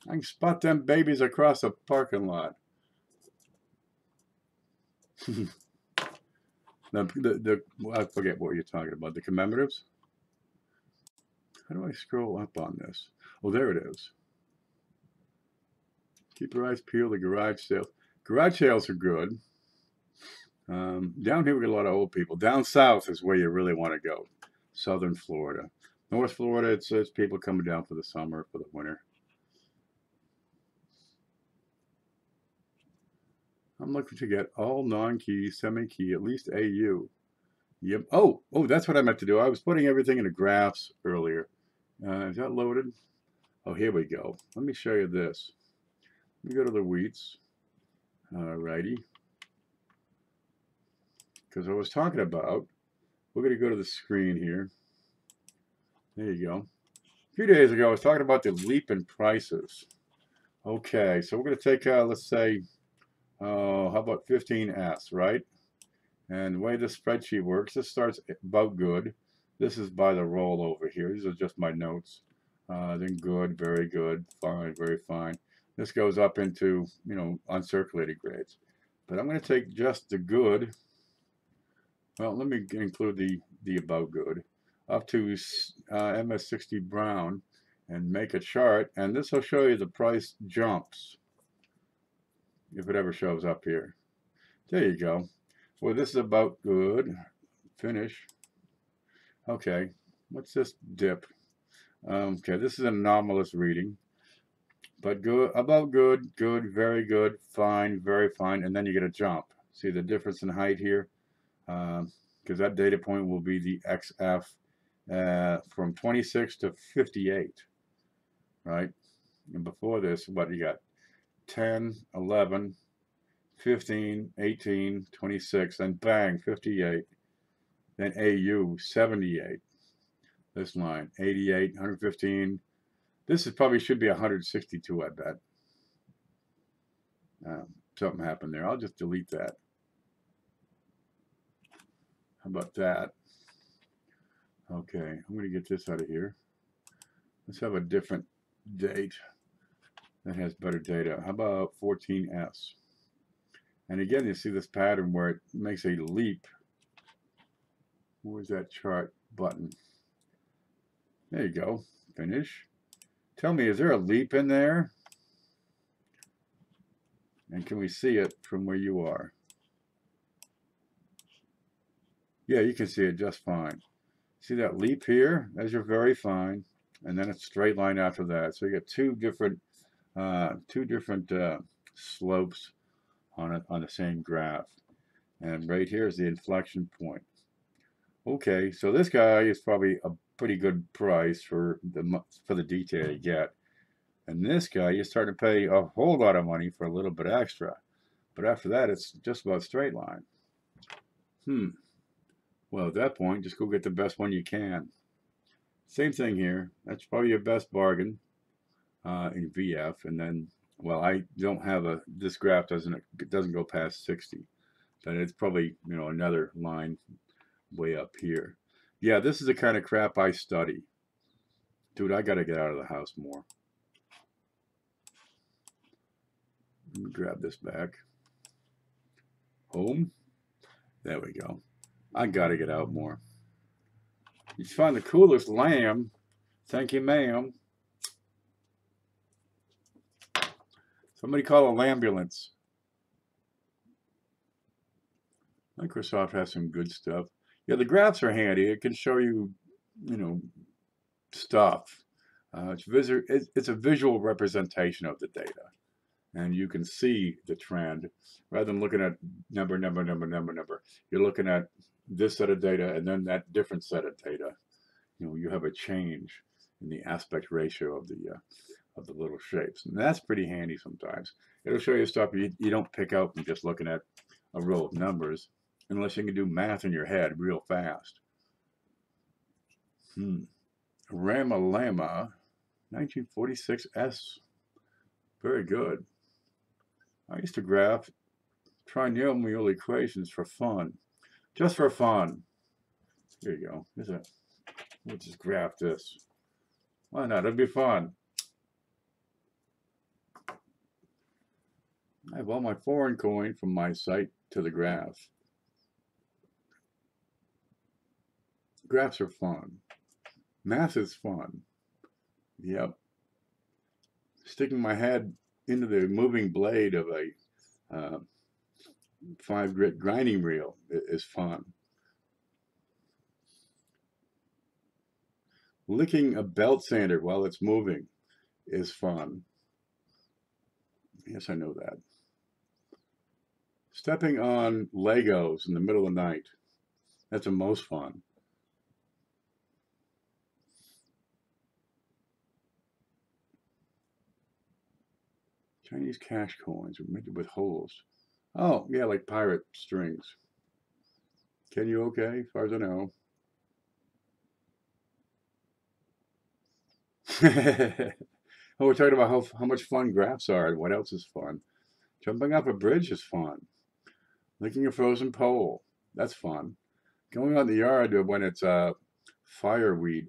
[SPEAKER 1] I can spot them babies across the parking lot. I forget what you're talking about. The commemoratives? How do I scroll up on this? Oh, there it is. Keep your eyes peeled. The garage sales. Garage sales are good. Down here we get a lot of old people. Down south is where you really want to go. Southern Florida. North Florida, it's people coming down for the summer, for the winter. I'm looking to get all non-key, semi-key, at least AU. Yep. Oh, that's what I meant to do. I was putting everything into graphs earlier. Is that loaded? Oh, here we go. Let me show you this. Let me go to the wheats. Alrighty. Because I was talking about, we're going to go to the screen here. There you go. A few days ago, I was talking about the leap in prices. Okay, so we're going to take, let's say, how about 15S, right? And the way this spreadsheet works, this starts about good. This is by the roll over here. These are just my notes. Then good, very good, fine, very fine. This goes up into, you know, uncirculated grades. But I'm going to take just the good. Well, let me include the about good up to MS60 brown and make a chart. And this will show you the price jumps if it ever shows up here. There you go. Well, this is about good. Finish. Okay, what's this dip? Okay, this is an anomalous reading. But good, about good, good, very good, fine, very fine, and then you get a jump. See the difference in height here? Because that data point will be the XF from 26 to 58, right? And before this, what you got? 10, 11, 15, 18, 26, then bang, 58. Then AU, 78. This line, 88, 115. This is probably should be 162, I bet. Something happened there. I'll just delete that. How about that? Okay, I'm going to get this out of here. Let's have a different date that has better data. How about 14S? And again, you see this pattern where it makes a leap. Where's that chart button? There you go. Finish. Tell me, is there a leap in there? And can we see it from where you are? Yeah, you can see it just fine. See that leap here? That's your very fine. And then it's straight line after that. So you get two different two different slopes on the same graph. And right here is the inflection point. Okay, so this guy is probably a pretty good price for the detail you get. And this guy, you start to pay a whole lot of money for a little bit extra. But after that, it's just about straight line. Well, at that point, just go get the best one you can. Same thing here. That's probably your best bargain in VF. And then, well, I don't have this graph doesn't go past 60. But it's probably, you know, another line way up here. Yeah, this is the kind of crap I study. Dude, I got to get out of the house more. Let me grab this back. Home. There we go. I got to get out more. You find the coolest lamb. Thank you, ma'am. Somebody call a ambulance. Microsoft has some good stuff. Yeah, the graphs are handy. It can show you, you know, stuff. It's a visual representation of the data. And you can see the trend rather than looking at number. You're looking at this set of data and then that different set of data. You know, you have a change in the aspect ratio of the little shapes, and that's pretty handy sometimes. It'll show you stuff you don't pick out from just looking at a row of numbers, unless you can do math in your head real fast. Ramalama, 1946S. Very good. I used to graph trinomial equations for fun. Just for fun. Here you go. We'll just graph this. Why not? It'll be fun. I have all my foreign coin from my site to the graph. Graphs are fun. Math is fun. Yep. Sticking my head into the moving blade of a 5-grit grinding reel is fun. Licking a belt sander while it's moving is fun. Yes, I know that. Stepping on Legos in the middle of the night. That's the most fun. Chinese cash coins are minted with holes. Oh, yeah, like pirate strings. Ken, you okay? As far as I know. Oh, we're talking about how much fun graphs are and what else is fun. Jumping off a bridge is fun. Licking a frozen pole. That's fun. Going out in the yard when it's fireweed.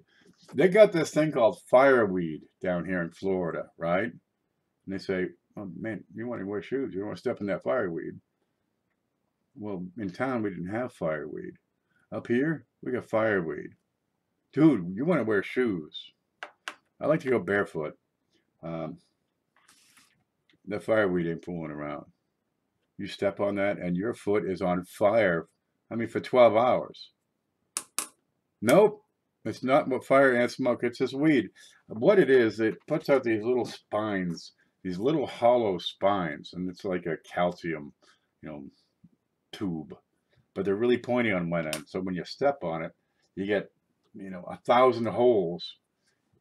[SPEAKER 1] They got this thing called fireweed down here in Florida, right? And they say, oh, man, you want to wear shoes. You don't want to step in that fireweed. Well, in town, we didn't have fireweed. Up here, we got fireweed. Dude, you want to wear shoes. I like to go barefoot. The fireweed ain't fooling around. You step on that and your foot is on fire. I mean, for 12 hours. Nope. It's not what fire ants smoke. It's just weed. What it is, it puts out these little spines, these little hollow spines, and it's like a calcium, you know, tube. But they're really pointy on one end. So when you step on it, you get, you know, 1,000 holes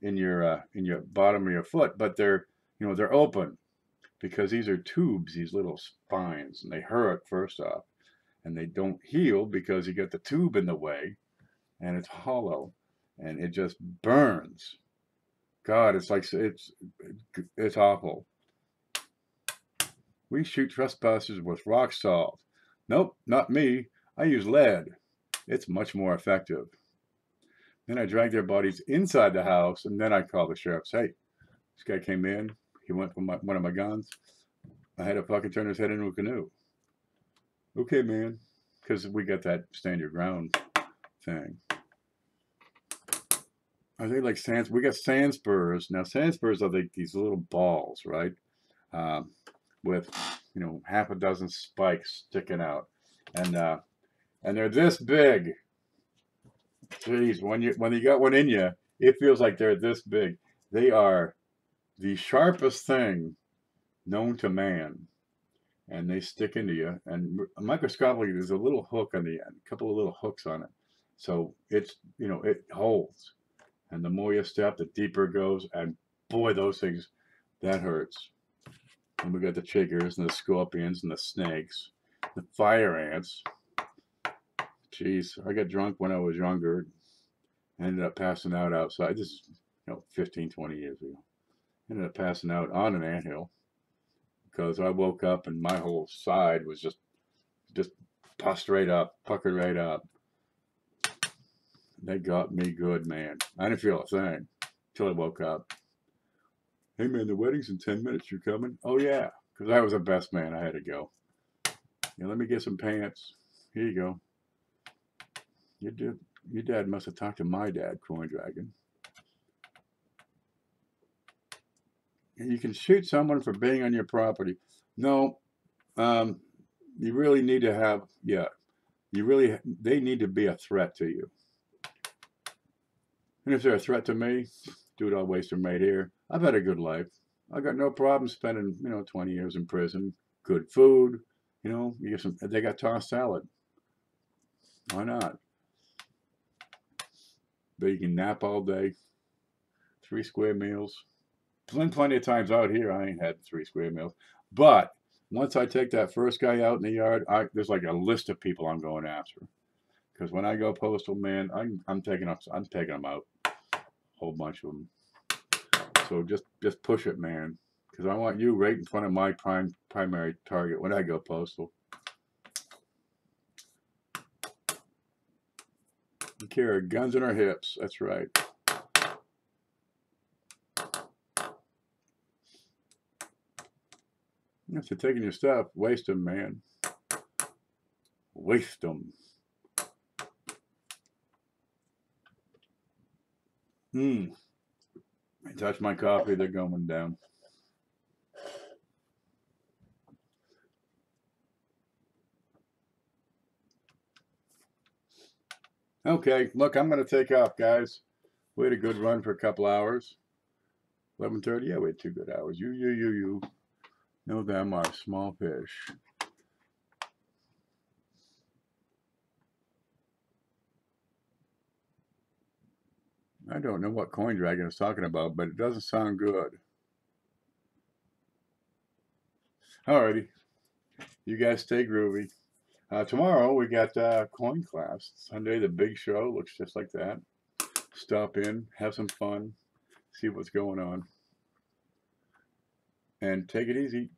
[SPEAKER 1] in your bottom of your foot. But they're, you know, they're open because these are tubes, these little spines, and they hurt first off, and they don't heal because you get the tube in the way, and it's hollow. And it just burns. God, it's like, it's awful. We shoot trespassers with rock salt. Nope, not me. I use lead. It's much more effective. Then I drag their bodies inside the house, and then I call the sheriffs. Hey, this guy came in. He went for one of my guns. I had to fucking turn his head into a canoe. Okay, man. Because we got that stand your ground thing. Are they like sands? We got sand spurs. Now, sand spurs are like these little balls, right? With, you know, half a dozen spikes sticking out. And they're this big. Jeez, when you got one in you, it feels like they're this big. They are the sharpest thing known to man, and they stick into you. And microscopically, there's a little hook on the end, a couple of little hooks on it. So it's, you know, it holds. And the more you step, the deeper it goes. And boy, those things, that hurts. And we got the chiggers and the scorpions and the snakes, the fire ants. Jeez, I got drunk when I was younger. Ended up passing out outside. This is, 15, 20 years ago. Ended up passing out on an anthill because I woke up and my whole side was just puffed right up, puckered right up. They got me good, man. I didn't feel a thing until I woke up. Hey, man, the wedding's in 10 minutes. You coming? Oh, yeah, because I was the best man. I had to go. Yeah, let me get some pants. Here you go. Your dad must have talked to my dad, Coin Dragon. You can shoot someone for being on your property. No, you really need to have, they need to be a threat to you. And if they're a threat to me, dude, I'll waste them right here. I've had a good life. I got no problem spending, 20 years in prison. Good food, you get some. They got tossed salad. Why not? But you can nap all day. 3 square meals. Plenty of times out here, I ain't had 3 square meals. But once I take that first guy out in the yard, there's like a list of people I'm going after. Because when I go postal, man, I'm taking them out, a whole bunch of them. So just push it, man, because I want you right in front of my primary target when I go postal. We carry guns in our hips. That's right. If you're taking your stuff, waste them, man. Waste them. I touch my coffee, they're going down. Okay, look, I'm going to take off, guys. We had a good run for a couple hours. 11:30, yeah, we had 2 good hours. You. Know them are small fish. I don't know what Coin Dragon is talking about, but it doesn't sound good. Alrighty. You guys stay groovy. Tomorrow we got coin class. Sunday, the big show. Looks just like that. Stop in, have some fun, see what's going on, and take it easy.